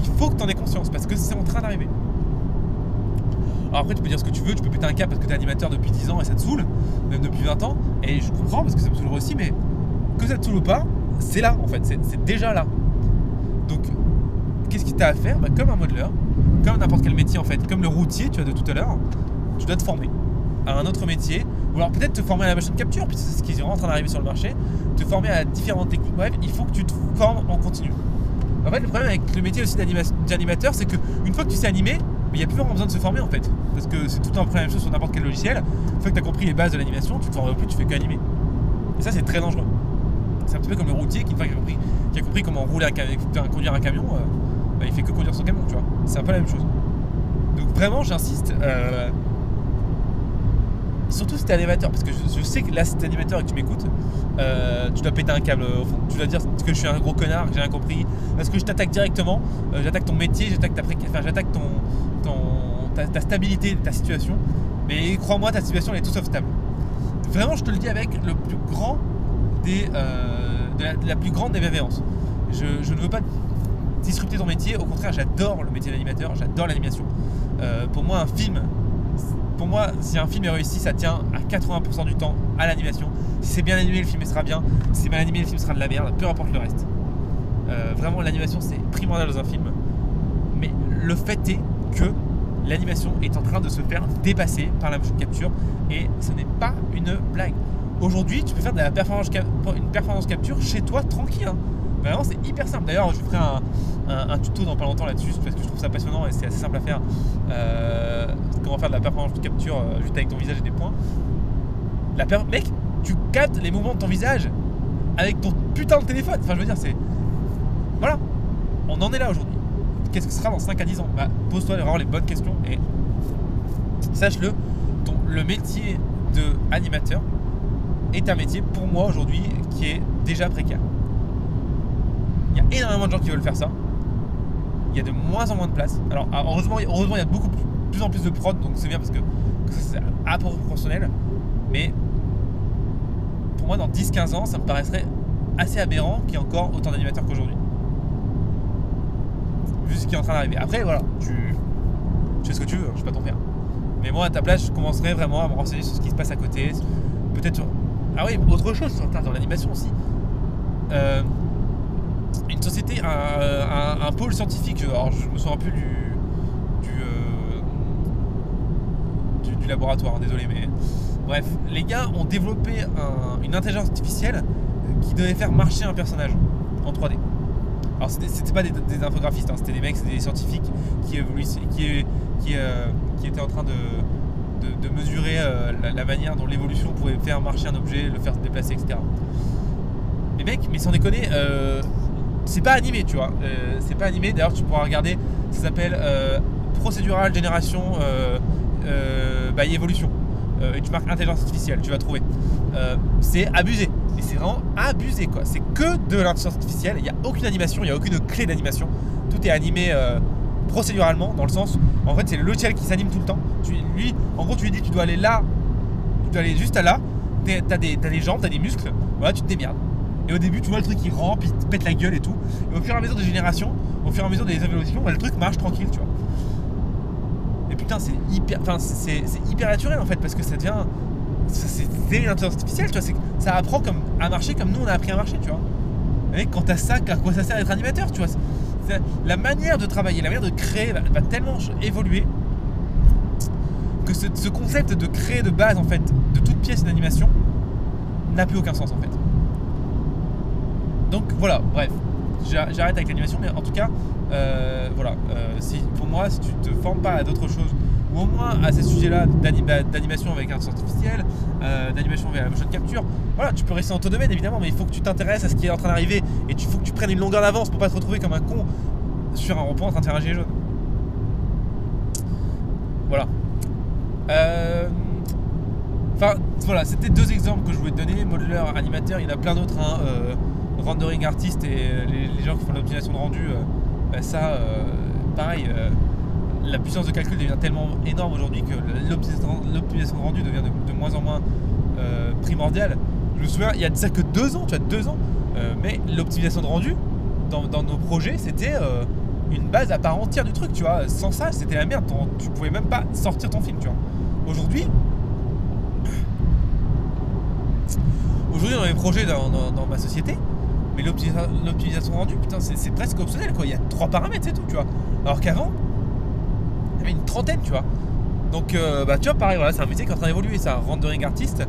Il faut que tu en aies conscience parce que c'est en train d'arriver. Alors après tu peux dire ce que tu veux, tu peux péter un câble parce que tu es animateur depuis 10 ans et ça te saoule, même depuis 20 ans, et je comprends parce que ça me saoulerait aussi, mais que ça te saoule ou pas, c'est là en fait, c'est déjà là. Donc qu'est-ce qu'il t'a à faire? Bah, comme un modeleur, comme n'importe quel métier en fait, comme le routier tu vois de tout à l'heure, tu dois te former à un autre métier, ou alors peut-être te former à la machine capture, puisque c'est ce qui est en train d'arriver sur le marché, te former à différentes techniques, bref, il faut que tu te formes en continu. En fait le problème avec le métier aussi d'animateur, c'est qu'une fois que tu sais animer, il n'y a plus vraiment besoin de se former en fait, parce que c'est tout le temps la même chose sur n'importe quel logiciel. Une fois que tu as compris les bases de l'animation, tu te formes plus, tu fais qu'animer. Et ça c'est très dangereux. C'est un petit peu comme le routier qui, une fois qu'il a compris comment conduire un camion, bah, il fait que conduire son camion, tu vois. C'est un peu la même chose. Donc vraiment j'insiste, surtout si t'es animateur, parce que je sais que là si t'es animateur et que tu m'écoutes, tu dois péter un câble au fond, tu dois dire que je suis un gros connard, que j'ai rien compris, parce que je t'attaque directement, j'attaque ton métier, j'attaque ta stabilité, ta situation, mais crois-moi ta situation elle est tout sauf stable. Vraiment je te le dis avec le plus grand de la plus grande des bienveillances. Je ne veux pas disrupter ton métier, au contraire j'adore le métier d'animateur, j'adore l'animation. Pour moi si un film est réussi, ça tient à 80% du temps à l'animation. Si c'est bien animé, le film sera bien. Si c'est mal animé, le film sera de la merde, peu importe le reste. Vraiment l'animation c'est primordial dans un film. Mais le fait est que l'animation est en train de se faire dépasser par la motion capture, et ce n'est pas une blague. Aujourd'hui tu peux faire de la performance capture chez toi tranquille, hein. Vraiment c'est hyper simple. D'ailleurs je ferai un tuto dans pas longtemps là-dessus parce que je trouve ça passionnant et c'est assez simple à faire. Comment faire de la performance capture juste avec ton visage et des points. Mec, tu captes les mouvements de ton visage avec ton putain de téléphone. Enfin je veux dire c'est... Voilà, on en est là aujourd'hui. Qu'est-ce que ce sera dans 5 à 10 ans? Bah pose-toi vraiment les bonnes questions et sache-le, le métier de animateur est un métier pour moi aujourd'hui qui est déjà précaire. Il y a énormément de gens qui veulent faire ça. Il y a de moins en moins de place. Alors heureusement il y a de plus en plus de prod, donc c'est bien parce que ça, c'est à peu proportionnel. Mais pour moi dans 10-15 ans ça me paraîtrait assez aberrant qu'il y ait encore autant d'animateurs qu'aujourd'hui. Vu ce qui est en train d'arriver. Après voilà, tu fais ce que tu veux, je suis pas ton père. Mais moi à ta place je commencerai vraiment à me renseigner sur ce qui se passe à côté. Peut-être sur... Ah oui, autre chose dans l'animation aussi. Une société, un pôle scientifique, alors je me souviens plus du laboratoire, hein, désolé, mais bref, les gars ont développé une intelligence artificielle qui devait faire marcher un personnage en 3D. Alors c'était pas des infographistes, hein, c'était des mecs, c'était des scientifiques qui étaient en train de mesurer la manière dont l'évolution pouvait faire marcher un objet, le faire se déplacer, etc. Mais mec, mais sans déconner, c'est pas animé, tu vois. C'est pas animé, d'ailleurs tu pourras regarder, ça s'appelle Procedural Generation by Evolution. Et tu marques intelligence artificielle, tu vas trouver. C'est abusé. Et c'est vraiment abusé quoi. C'est que de l'intelligence artificielle, il n'y a aucune animation, il n'y a aucune clé d'animation. Tout est animé procéduralement, dans le sens, en fait c'est le logiciel qui s'anime tout le temps. En gros tu lui dis tu dois aller là, tu dois aller juste à là, t'as des jambes, t'as des muscles, voilà tu te démerdes. Et au début tu vois le truc qui rampe, il te pète la gueule et tout. Et au fur et à mesure des générations, au fur et à mesure des évolutions, bah, le truc marche tranquille, tu vois. Et putain c'est hyper naturel en fait, parce que ça devient... C'est une intelligence artificielle, tu vois, ça apprend à marcher comme nous on a appris à marcher, tu vois. Et quand t'as ça, à quoi ça sert d'être animateur, tu vois. La manière de travailler, la manière de créer va tellement évoluer que ce concept de créer de base en fait, de toute pièce d'animation n'a plus aucun sens en fait. Donc voilà, bref, j'arrête avec l'animation, mais en tout cas, voilà, pour moi, si tu te formes pas à d'autres choses, ou au moins à ces sujets-là d'animation avec intelligence artificielle, d'animation via la motion capture, voilà, tu peux rester dans ton domaine évidemment, mais il faut que tu t'intéresses à ce qui est en train d'arriver, et il faut que tu prennes une longueur d'avance pour pas te retrouver comme un con sur un rond-point en train de faire un gilet jaune. Voilà. Enfin, voilà, c'était 2 exemples que je voulais te donner, modeler, animateur, il y en a plein d'autres, hein, rendering artist et les gens qui font l'optimisation de rendu, ça, pareil, la puissance de calcul devient tellement énorme aujourd'hui que l'optimisation de rendu devient de moins en moins primordiale. Je me souviens, il y a de ça que 2 ans, tu vois, 2 ans, mais l'optimisation de rendu dans nos projets, c'était une base à part entière du truc, tu vois. Sans ça, c'était la merde, tu pouvais même pas sortir ton film, tu vois. Aujourd'hui, dans les projets dans ma société, mais l'optimisation de rendu, putain, c'est presque optionnel, quoi. Il y a 3 paramètres, c'est tout, tu vois. Alors qu'avant, il y avait une trentaine, tu vois. Donc, tu vois, pareil, voilà, c'est un métier qui est en train d'évoluer, ça. Rendering artiste,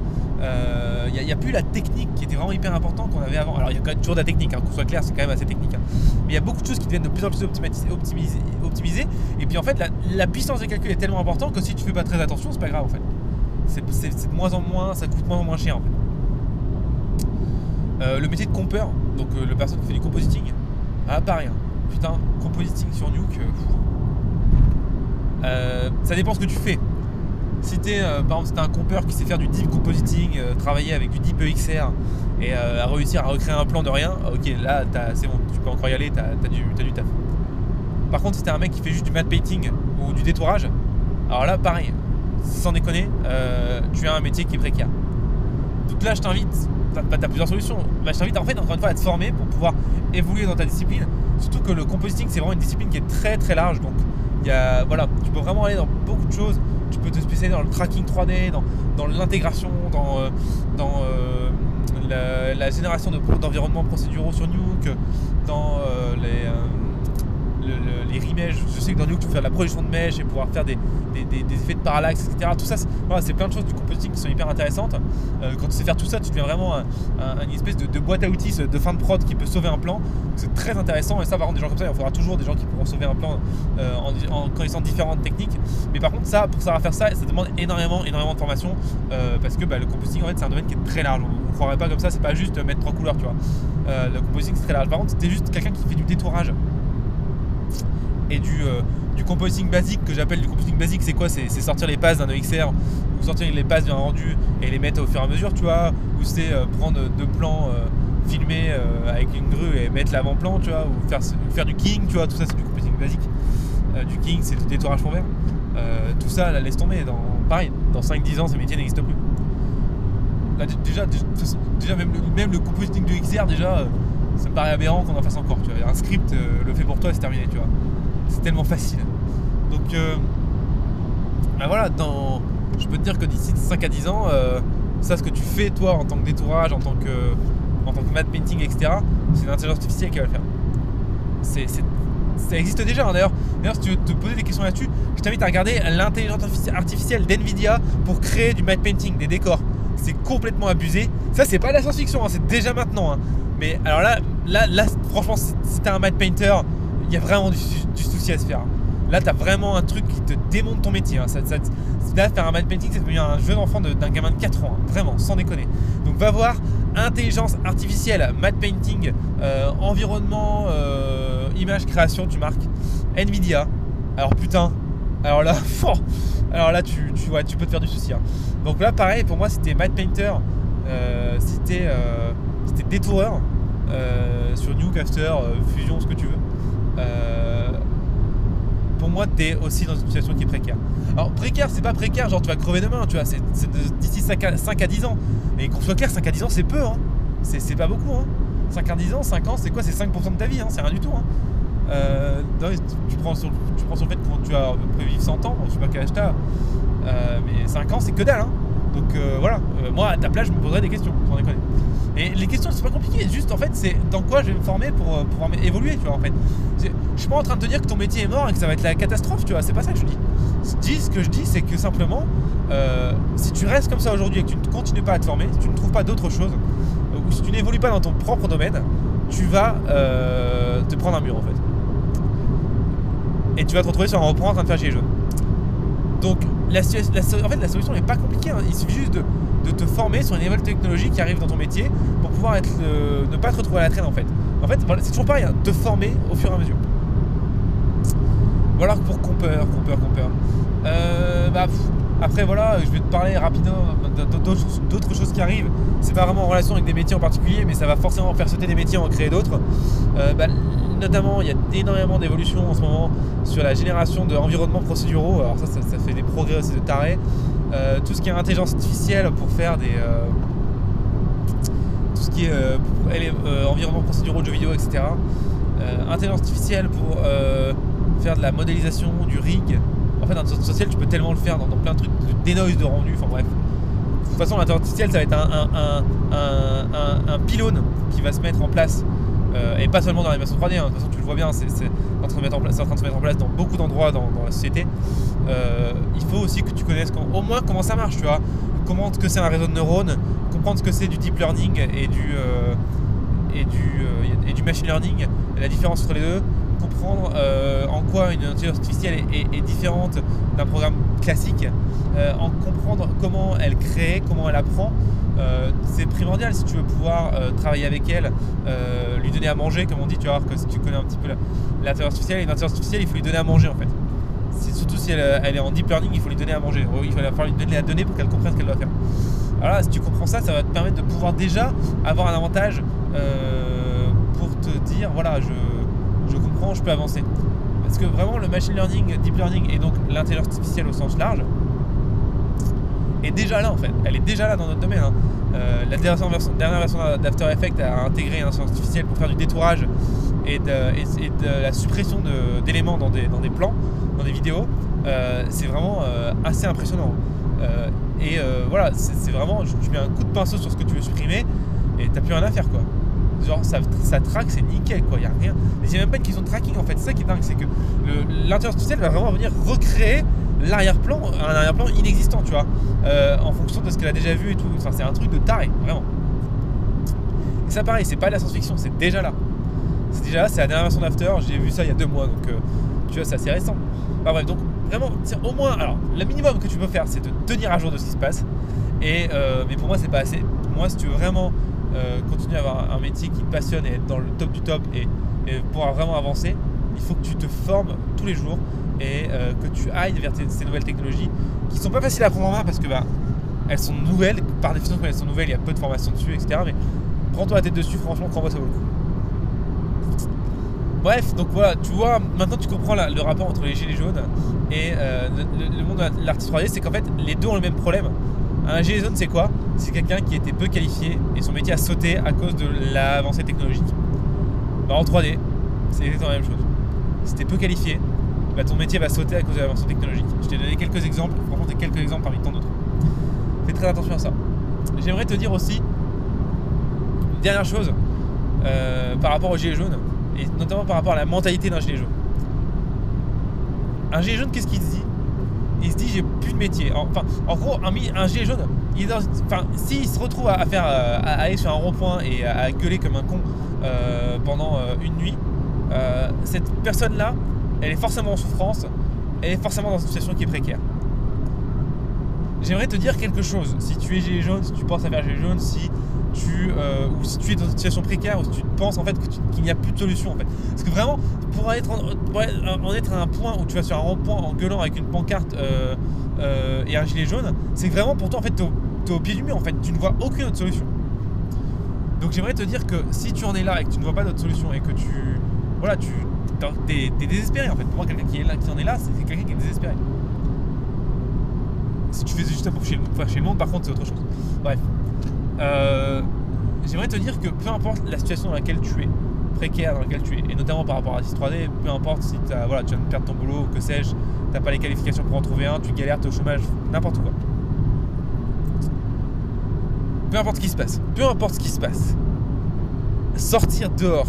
il n'y a plus la technique qui était vraiment hyper importante qu'on avait avant. Alors, il y a quand même toujours de la technique, hein, qu'on soit clair, c'est quand même assez technique. Hein. Mais il y a beaucoup de choses qui deviennent de plus en plus optimisées. Et puis, en fait, la puissance de calcul est tellement importante que si tu fais pas très attention, c'est pas grave, en fait. C'est de moins en moins, ça coûte moins en moins cher, en fait. Le métier de compeur, donc le personne qui fait du compositing, pareil, hein. Putain, compositing sur Nuke, ça dépend ce que tu fais. Si t'es, par exemple, si t'es un compeur qui sait faire du deep compositing, travailler avec du deep EXR et à réussir à recréer un plan de rien, ok, là c'est bon, tu peux encore y aller, t'as du taf. Par contre, si t'es un mec qui fait juste du matte painting ou du détourage, alors là, pareil, sans déconner, tu as un métier qui est précaire. Donc là, je t'invite, t'as plusieurs solutions. Je t'invite en fait, encore une fois, à te former pour pouvoir évoluer dans ta discipline. Surtout que le compositing, c'est vraiment une discipline qui est très très large. Donc, voilà, tu peux vraiment aller dans beaucoup de choses. Tu peux te spécialiser dans le tracking 3D, dans l'intégration, dans la génération d'environnements procéduraux sur Nuke, dans les remèches. Je sais que dans Nuke tu peux faire de la projection de mèches et pouvoir faire des effets de parallaxe, etc. Tout ça, c'est plein de choses du compositing qui sont hyper intéressantes. Quand tu sais faire tout ça, tu deviens vraiment une espèce de boîte à outils de fin de prod qui peut sauver un plan. C'est très intéressant, et ça, par contre, des gens comme ça, il faudra toujours des gens qui pourront sauver un plan en connaissant différentes techniques. Mais par contre, ça, pour savoir faire ça demande énormément de formation, parce que le compositing, en fait, c'est un domaine qui est très large. On ne croirait pas comme ça, c'est pas juste mettre 3 couleurs, tu vois. Le compositing, c'est très large. Par contre, si t'es juste quelqu'un qui fait du détourage et du compositing basique, que j'appelle du compositing basique, c'est quoi? C'est sortir les passes d'un EXR ou sortir les passes d'un rendu et les mettre au fur et à mesure, tu vois, ou c'est prendre 2 plans filmés avec une grue et mettre l'avant-plan, tu vois, ou faire du king, tu vois, tout ça c'est du compositing basique. Du king, c'est du détourage fond vert. Tout ça, là, laisse tomber. Pareil, dans 5-10 ans, ce métier n'existe plus. Là, déjà même le compositing de XR, déjà, ça me paraît aberrant qu'on en fasse encore, tu vois. Un script le fait pour toi, c'est terminé, tu vois. C'est tellement facile. Donc voilà, je peux te dire que d'ici 5 à 10 ans, ça, ce que tu fais toi en tant que détourage, en tant que matte painting, etc., c'est l'intelligence artificielle qui va le faire. Ça existe déjà, hein. D'ailleurs, si tu veux te poser des questions là-dessus, je t'invite à regarder l'intelligence artificielle d'NVIDIA pour créer du matte painting, des décors. C'est complètement abusé. Ça, c'est pas de la science-fiction, hein, c'est déjà maintenant, hein. Mais alors là, franchement, si t'es un matte painter, il y a vraiment du souci à se faire. Là, t'as vraiment un truc qui te démonte ton métier, hein. Là, faire un matte painting, c'est devenu un jeu d'enfant d'un gamin de 4 ans, hein. Vraiment, sans déconner. Donc, va voir intelligence artificielle, matte painting, environnement, image, création, tu marques NVIDIA. Alors, putain, alors là, tu peux te faire du souci, hein. Donc là, pareil, pour moi, c'était matte painter, c'était détoureur sur Nuke, After, Fusion, ce que tu veux. Pour moi, t'es aussi dans une situation qui est précaire. Alors précaire, c'est pas précaire, genre tu vas crever demain, tu vois, c'est d'ici 5 à 10 ans. Et qu'on soit clair, 5 à 10 ans, c'est peu, hein. C'est pas beaucoup, hein. 5 à 10 ans, 5 ans, c'est quoi? C'est 5% de ta vie, hein, c'est rien du tout, hein. Tu prends sur le fait que tu as prévu 100 ans, je sais pas quel âge t'as, mais 5 ans, c'est que dalle, hein. Donc voilà, moi à ta place, je me poserais des questions, sans déconner. Et les questions, c'est pas compliqué, juste en fait, c'est dans quoi je vais me former pour pouvoir évoluer, tu vois, en fait. Je suis pas en train de te dire que ton métier est mort et que ça va être la catastrophe, tu vois, c'est pas ça que je dis. Ce que je dis, c'est que simplement, si tu restes comme ça aujourd'hui et que tu ne continues pas à te former, si tu ne trouves pas d'autre chose, ou si tu n'évolues pas dans ton propre domaine, tu vas te prendre un mur, en fait. Et tu vas te retrouver sur un rond-point en train de faire gilet jaune. Donc, la solution n'est pas compliquée, hein. Il suffit juste de te former sur une nouvelle technologie qui arrive dans ton métier pour pouvoir ne pas te retrouver à la traîne, en fait. En fait, voilà, c'est toujours pareil, hein, te former au fur et à mesure. Voilà pour compeur. Après voilà, je vais te parler rapidement d'autres choses qui arrivent. C'est pas vraiment en relation avec des métiers en particulier, mais ça va forcément faire sauter des métiers, en créer d'autres. Notamment, il y a énormément d'évolutions en ce moment sur la génération d'environnements procéduraux. Alors ça fait des progrès aussi de taré. Tout ce qui est intelligence artificielle pour faire tout ce qui est environnement procéduraux de jeux vidéo, etc. Intelligence artificielle pour faire de la modélisation du rig. En fait, l'intelligence artificielle, tu peux tellement le faire dans plein de trucs, des noises de rendu, enfin bref. De toute façon, l'intelligence artificielle, ça va être un pylône qui va se mettre en place, et pas seulement dans l'animation 3D, hein. De toute façon, tu le vois bien, c'est en train de se mettre en place dans beaucoup d'endroits dans la société. Il faut aussi que tu connaisses au moins comment ça marche, tu vois. Comprendre ce que c'est un réseau de neurones, comprendre ce que c'est du deep learning et du machine learning, et la différence entre les deux. Comprendre en quoi une intelligence artificielle est différente d'un programme classique, en comprendre comment elle crée, comment elle apprend. C'est primordial si tu veux pouvoir travailler avec elle, lui donner à manger, comme on dit, tu vas voir que si tu connais un petit peu l'intelligence artificielle, une intelligence artificielle, il faut lui donner à manger en fait. Surtout si elle est en deep learning, il faut lui donner à manger. Il va falloir lui donner à donner pour qu'elle comprenne ce qu'elle doit faire. Alors là, si tu comprends ça, ça va te permettre de pouvoir déjà avoir un avantage pour te dire, voilà, je comprends, je peux avancer. Parce que vraiment, le machine learning, deep learning et donc l'intelligence artificielle au sens large est déjà là en fait. Elle est déjà là dans notre domaine. Hein. La dernière version d'After Effects a intégré une intelligence artificielle pour faire du détourage et de la suppression d'éléments dans des plans, dans des vidéos. C'est vraiment assez impressionnant. Voilà, c'est vraiment, tu mets un coup de pinceau sur ce que tu veux supprimer et t'as plus rien à faire quoi. Genre ça traque, c'est nickel quoi, y a rien. Mais il n'y a même pas une question de tracking en fait, c'est ça qui est dingue, c'est que l'intelligence artificielle va vraiment venir recréer l'arrière-plan, un arrière-plan inexistant, tu vois, en fonction de ce qu'elle a déjà vu et tout. Enfin, c'est un truc de taré, vraiment. Et ça pareil, c'est pas de la science-fiction, c'est déjà là. C'est déjà là, c'est la dernière version d'After, j'ai vu ça il y a 2 mois, donc tu vois, c'est assez récent. Enfin bref, donc vraiment, au moins, alors, le minimum que tu peux faire, c'est de tenir à jour de ce qui se passe. Mais pour moi, c'est pas assez. Pour moi, si tu veux vraiment continuer à avoir un métier qui te passionne et être dans le top du top et pouvoir vraiment avancer, il faut que tu te formes tous les jours et que tu ailles vers ces nouvelles technologies qui sont pas faciles à prendre en main parce que elles sont nouvelles, par définition quand elles sont nouvelles il y a peu de formation dessus, etc. Mais prends-toi la tête dessus, franchement, crois-moi, ça vaut le coup. Bref, donc voilà, tu vois, maintenant tu comprends le rapport entre les gilets jaunes et le monde de l'artiste 3D, c'est qu'en fait les deux ont le même problème. Un gilet jaune, c'est quoi? C'est quelqu'un qui était peu qualifié et son métier a sauté à cause de l'avancée technologique. En 3D, c'est exactement la même chose. Si t'es peu qualifié, ton métier va sauter à cause de l'avancée technologique. Je t'ai donné quelques exemples, franchement c'est quelques exemples parmi tant d'autres. Fais très attention à ça. J'aimerais te dire aussi une dernière chose par rapport au gilet jaune, et notamment par rapport à la mentalité d'un gilet jaune. Un gilet jaune, qu'est-ce qu'il se dit? Il se dit j'ai plus de métier. Enfin, en gros, un gilet jaune, s'il se retrouve à aller sur un rond-point et à gueuler comme un con pendant une nuit, cette personne-là, elle est forcément en souffrance, elle est forcément dans une situation qui est précaire. J'aimerais te dire quelque chose. Si tu es gilet jaune, si tu penses à faire gilet jaune, ou si tu es dans une situation précaire, ou si tu penses en fait qu'il n'y a plus de solution en fait. Parce que vraiment, pour être à un point où tu vas sur un rond-point en gueulant avec une pancarte et un gilet jaune, c'est que vraiment pour toi en fait t'es au pied du mur en fait, tu ne vois aucune autre solution. Donc j'aimerais te dire que si tu en es là et que tu ne vois pas d'autre solution et que t'es désespéré en fait. Pour moi, quelqu'un qui en est là, c'est quelqu'un qui est désespéré. Si tu fais juste ça pour chez le monde, par contre, c'est autre chose. Bref. J'aimerais te dire que peu importe la situation dans laquelle tu es, précaire dans laquelle tu es, et notamment par rapport à l'artiste 3D, peu importe si tu viens de perdre ton boulot, que sais-je, t'as pas les qualifications pour en trouver un, tu galères, t'es au chômage, n'importe quoi. Peu importe ce qui se passe, sortir dehors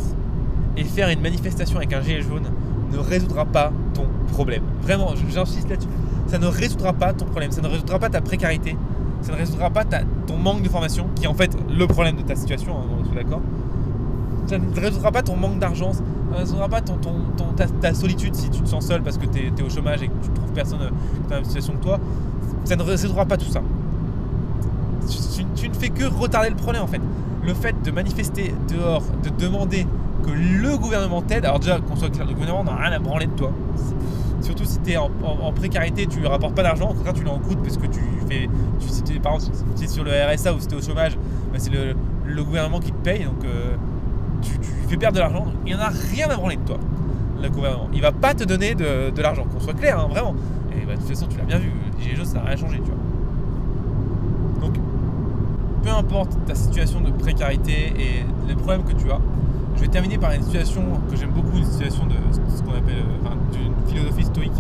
et faire une manifestation avec un gilet jaune ne résoudra pas ton problème. Vraiment, j'insiste là-dessus. Ça ne résoudra pas ton problème, ça ne résoudra pas ta précarité, ça ne résoudra pas ton manque de formation, qui est en fait le problème de ta situation, hein, on est tous d'accord. Ça ne résoudra pas ton manque d'argent, ça ne résoudra pas ta solitude si tu te sens seul parce que tu es au chômage et que tu ne trouves personne dans la même situation que toi. Ça ne résoudra pas tout ça. Tu ne fais que retarder le problème en fait. Le fait de manifester dehors, de demander que le gouvernement t'aide, alors déjà qu'on soit clair, le gouvernement n'a rien à branler de toi. Surtout si tu es en précarité, tu ne rapportes pas d'argent, au contraire tu l'en coûtes parce que si tu es par exemple si tu es sur le RSA ou si tu es au chômage, bah, c'est le gouvernement qui te paye, donc tu fais perdre de l'argent. Il n'y en a rien à branler de toi, le gouvernement. Il ne va pas te donner de l'argent, qu'on soit clair, hein, vraiment. Et bah, de toute façon, tu l'as bien vu, les gilets jaunes, ça n'a rien changé, tu vois. Donc, peu importe ta situation de précarité et les problèmes que tu as, je vais terminer par une situation que j'aime beaucoup, une situation de ce qu'on appelle d'une philosophie stoïque.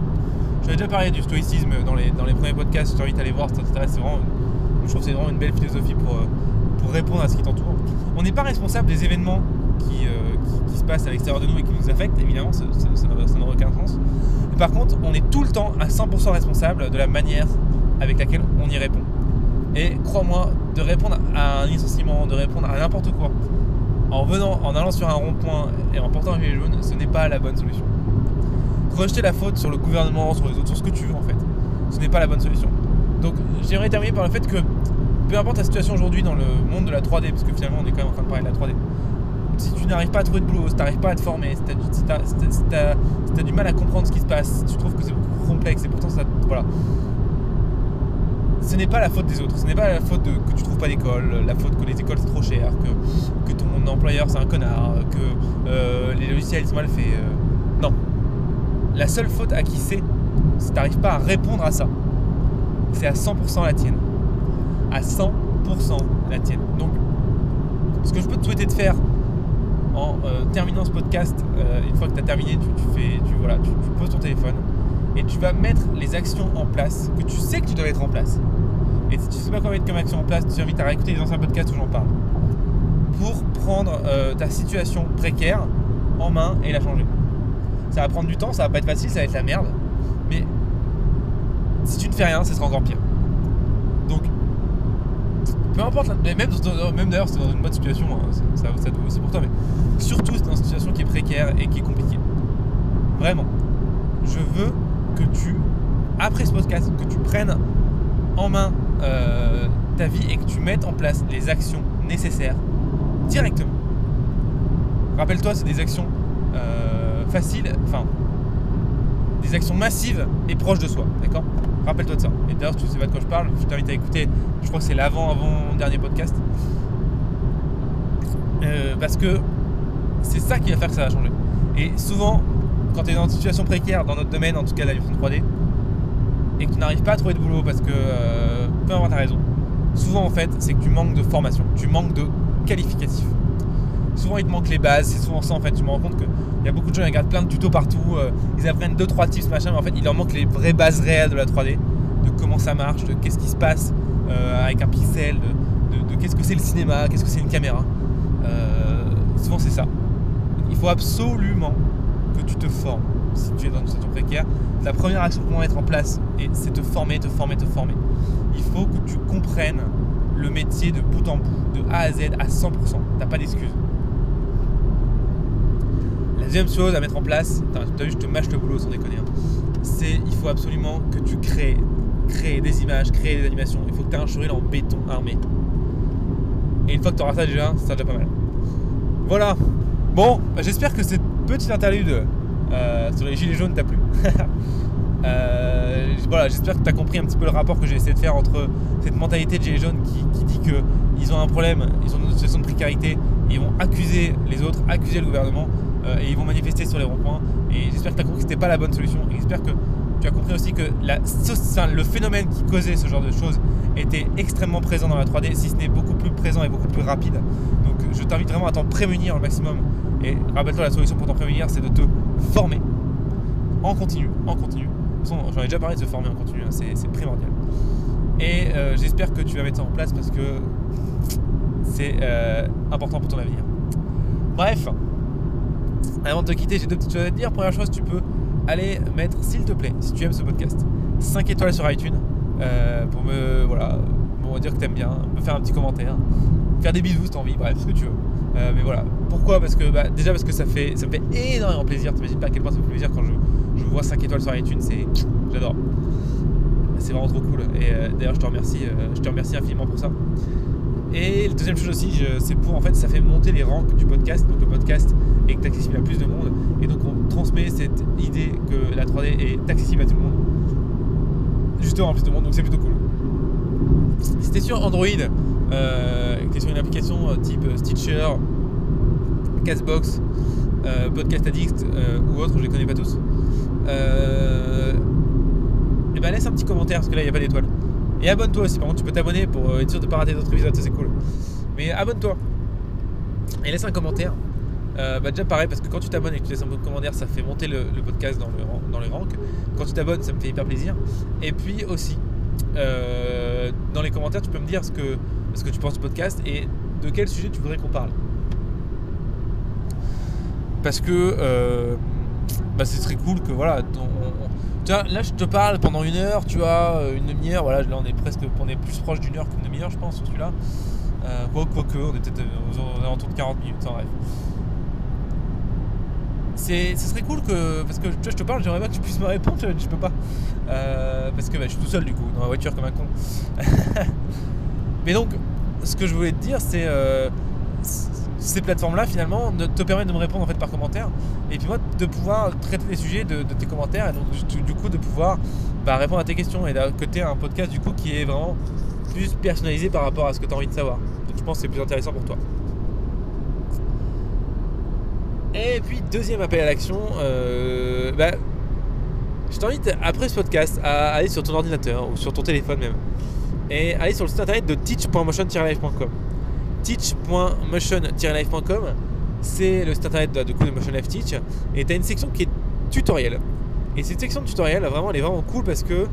J'avais déjà parlé du stoïcisme dans les premiers podcasts, je t'invite à aller voir si ça t'intéresse. Je trouve que c'est vraiment une belle philosophie pour répondre à ce qui t'entoure. On n'est pas responsable des événements qui se passent à l'extérieur de nous et qui nous affectent, évidemment, ça n'aurait aucun sens. Mais par contre, on est tout le temps à 100% responsable de la manière avec laquelle on y répond. Et crois-moi, de répondre à un licenciement, de répondre à n'importe quoi, en allant sur un rond-point et en portant un gilet jaune, ce n'est pas la bonne solution. Rejeter la faute sur le gouvernement, sur les autres, sur ce que tu veux en fait, ce n'est pas la bonne solution. Donc j'aimerais terminer par le fait que peu importe la situation aujourd'hui dans le monde de la 3D, parce que finalement on est quand même en train de parler de la 3D, si tu n'arrives pas à trouver de boulot, si tu n'arrives pas à te former, si tu as du mal à comprendre ce qui se passe, si tu trouves que c'est beaucoup complexe et pourtant ça, voilà, ce n'est pas la faute des autres, ce n'est pas la faute que tu trouves pas d'école, la faute que les écoles c'est trop cher, que ton employeur c'est un connard, que les logiciels sont mal faits. Non. La seule faute à qui c'est si tu n'arrives pas à répondre à ça, c'est à 100% la tienne. À 100% la tienne. Donc, ce que je peux te souhaiter de faire en terminant ce podcast, une fois que tu as terminé, tu poses ton téléphone et tu vas mettre les actions en place que tu sais que tu dois mettre en place. Et si tu ne sais pas quoi mettre comme action en place, tu t'invites à réécouter les anciens podcasts où j'en parle. Pour prendre ta situation précaire en main et la changer. Ça va prendre du temps, ça va pas être facile, ça va être la merde. Mais si tu ne fais rien, ce sera encore pire. Donc, peu importe, même d'ailleurs c'est dans une bonne situation, hein, ça doit aussi pour toi, mais surtout c'est dans une situation qui est précaire et qui est compliquée. Vraiment, je veux que après ce podcast, que tu prennes en main ta vie et que tu mettes en place les actions nécessaires directement. Rappelle-toi, c'est des actions faciles, enfin des actions massives et proches de soi, d'accord ? Rappelle-toi de ça. Et d'ailleurs, si tu sais pas de quoi je parle, je t'invite à écouter, je crois que c'est l'avant-dernier podcast. Parce que c'est ça qui va faire que ça va changer. Et souvent, quand tu es dans une situation précaire, dans notre domaine, en tout cas la livraison 3D, et que tu n'arrives pas à trouver de boulot parce que, peu importe ta raison, souvent en fait, c'est que tu manques de formation, tu manques de qualificatif. Souvent il te manque les bases, c'est souvent ça en fait. Je me rends compte qu'il y a beaucoup de gens qui regardent plein de tutos partout, ils apprennent 2-3 tips machin, mais en fait il leur manque les vraies bases réelles de la 3D, de comment ça marche, de qu'est-ce qui se passe avec un pixel, de qu'est-ce que c'est le cinéma, qu'est-ce que c'est une caméra. Souvent c'est ça. Il faut absolument que tu te formes. Si tu es dans une situation précaire, la première action qu'on va mettre en place, c'est te former. Il faut que tu comprennes le métier de bout en bout, de A à Z à 100%. T'as pas d'excuses. La deuxième chose à mettre en place, t'as vu, je te mâche le boulot sans déconner, hein, il faut absolument que tu crées des images, créer des animations. Il faut que tu aies un showreel en béton armé. Et une fois que tu auras ça déjà, ça sera déjà pas mal. Voilà. Bon, j'espère que cette petite interlude sur les gilets jaunes t'a plu. Voilà, j'espère que tu as compris un petit peu le rapport que j'ai essayé de faire entre cette mentalité de gilets jaunes qui dit qu'ils ont un problème, ils sont dans une situation de précarité, et ils vont accuser les autres, accuser le gouvernement, et ils vont manifester sur les ronds-points. Et j'espère que tu as compris que c'était pas la bonne solution, et j'espère que tu as compris aussi que le phénomène qui causait ce genre de choses était extrêmement présent dans la 3D, si ce n'est beaucoup plus présent et beaucoup plus rapide. Donc je t'invite vraiment à t'en prémunir au maximum. Et rappelle-toi, la solution pour t'en prémunir, c'est de te former en continu. De toute façon, j'en ai déjà parlé de se former en continu, hein, c'est primordial. Et j'espère que tu vas mettre ça en place parce que c'est important pour ton avenir. Bref, avant de te quitter, j'ai deux petites choses à te dire. Première chose, tu peux aller mettre, s'il te plaît, si tu aimes ce podcast, 5 étoiles sur iTunes pour me dire que t'aimes bien, me faire un petit commentaire, faire des bisous si t'as envie, bref, ce que tu veux. Mais voilà, pourquoi ? Parce que déjà parce que ça me fait énormément plaisir. T'imagines pas à quel point ça me fait plaisir quand je vois 5 étoiles sur iTunes, j'adore. C'est vraiment trop cool. Et d'ailleurs je te remercie infiniment pour ça. Et la deuxième chose aussi, c'est pour, en fait, ça fait monter les ranks du podcast. Donc le podcast et que tu es accessible à plus de monde. Et donc on transmet cette idée que la 3D est accessible à tout le monde, justement à plus de monde, donc c'est plutôt cool. Si tu es sur Android, que tu es sur une application type Stitcher, Castbox, Podcast Addict ou autre, je les connais pas tous, et ben laisse un petit commentaire parce que là il n'y a pas d'étoiles. Et abonne-toi aussi, par contre tu peux t'abonner pour être sûr de ne pas rater d'autres épisodes, ça c'est cool. Mais abonne-toi et laisse un commentaire. Déjà pareil, parce que quand tu t'abonnes et que tu laisses un commentaire, ça fait monter le podcast dans les ranks. Quand tu t'abonnes, ça me fait hyper plaisir. Et puis aussi, dans les commentaires, tu peux me dire ce que tu penses du podcast et de quel sujet tu voudrais qu'on parle. Parce que c'est très cool que voilà, tu vois, là je te parle pendant 1 heure, tu vois, une demi-heure, voilà, là on est plus proche d'1 heure qu'une demi-heure je pense sur celui-là. Quoique, on est peut-être aux alentours de 40 minutes, en bref. Ce serait cool parce que tu vois, je te parle, j'aimerais bien que tu puisses me répondre, je peux pas. Parce que je suis tout seul du coup, dans la voiture comme un con. Mais donc, ce que je voulais te dire, c'est ces plateformes-là finalement te permettent de me répondre en fait par commentaire, et puis moi de pouvoir traiter les sujets de tes commentaires, et donc du coup de pouvoir répondre à tes questions, et que tu aies un podcast du coup qui est vraiment plus personnalisé par rapport à ce que tu as envie de savoir. Donc je pense que c'est plus intéressant pour toi. Et puis deuxième appel à l'action, je t'invite après ce podcast à aller sur ton ordinateur ou sur ton téléphone même, et aller sur le site internet de teach.motion-life.com. teach.motion-life.com, c'est le site internet de Motion Life Teach, et tu as une section qui est tutoriel. Et cette section de tutoriel, vraiment, elle est vraiment cool parce que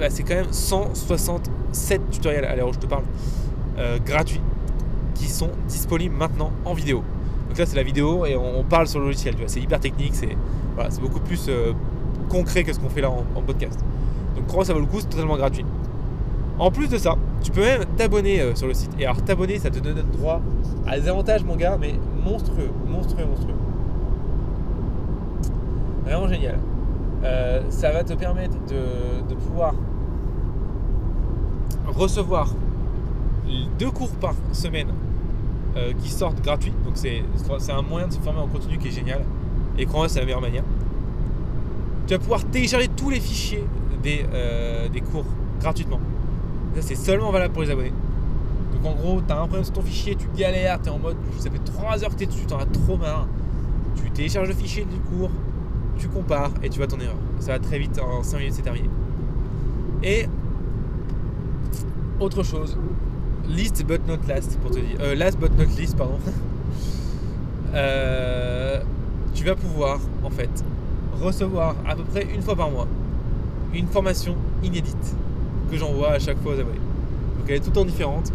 c'est quand même 167 tutoriels à l'heure où je te parle, gratuits, qui sont disponibles maintenant en vidéo. Donc là c'est la vidéo et on parle sur le logiciel, tu vois, c'est hyper technique, c'est beaucoup plus concret que ce qu'on fait là en podcast. Donc crois, ça vaut le coup, c'est totalement gratuit. En plus de ça, tu peux même t'abonner sur le site. Et alors t'abonner, ça te donne droit à des avantages, mon gars, mais monstrueux. Vraiment génial. Ça va te permettre de pouvoir recevoir 2 cours par semaine qui sortent gratuits. Donc c'est un moyen de se former en continu qui est génial. Et crois-moi, c'est la meilleure manière. Tu vas pouvoir télécharger tous les fichiers des cours gratuitement. Ça, c'est seulement valable pour les abonnés. Donc en gros, tu as un problème sur ton fichier, tu galères, tu es en mode, ça fait 3 heures que tu es dessus, tu en as trop marre. Tu télécharges le fichier du cours, tu compares et tu vas ton erreur. Ça va très vite, en 5 minutes c'est terminé. Et autre chose, last but not least, pardon. Tu vas pouvoir en fait recevoir à peu près 1 fois par mois une formation inédite que j'envoie à chaque fois aux abonnés. Donc elle est tout le temps différente.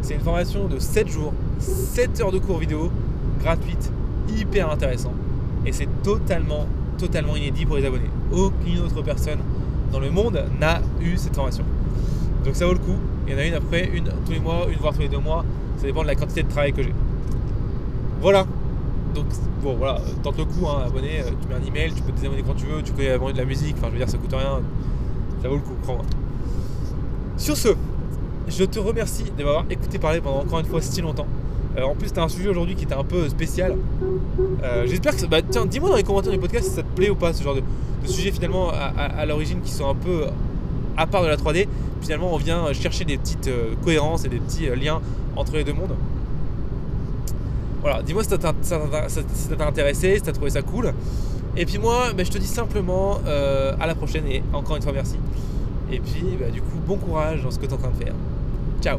C'est une formation de 7 jours, 7 heures de cours vidéo gratuite, hyper intéressant, et c'est totalement inédit pour les abonnés. Aucune autre personne dans le monde n'a eu cette formation. Donc ça vaut le coup. Il y en a une après, une tous les mois, une voire tous les 2 mois. Ça dépend de la quantité de travail que j'ai. Voilà. Donc bon, voilà, tente le coup, hein, abonné, tu mets un email, tu peux te désabonner quand tu veux, tu peux abonner de la musique, enfin je veux dire, ça coûte rien, ça vaut le coup, crois-moi. Sur ce, je te remercie de m'avoir écouté parler pendant encore une fois si longtemps. En plus, tu as un sujet aujourd'hui qui était un peu spécial. J'espère que tiens, dis-moi dans les commentaires du podcast si ça te plaît ou pas, ce genre de sujet finalement à l'origine qui sont un peu à part de la 3D. Finalement, on vient chercher des petites cohérences et des petits liens entre les deux mondes. Voilà, dis-moi si ça t'a intéressé, si t'as trouvé ça cool. Et puis moi, je te dis simplement à la prochaine, et encore une fois merci. Et puis du coup, bon courage dans ce que tu es en train de faire. Ciao.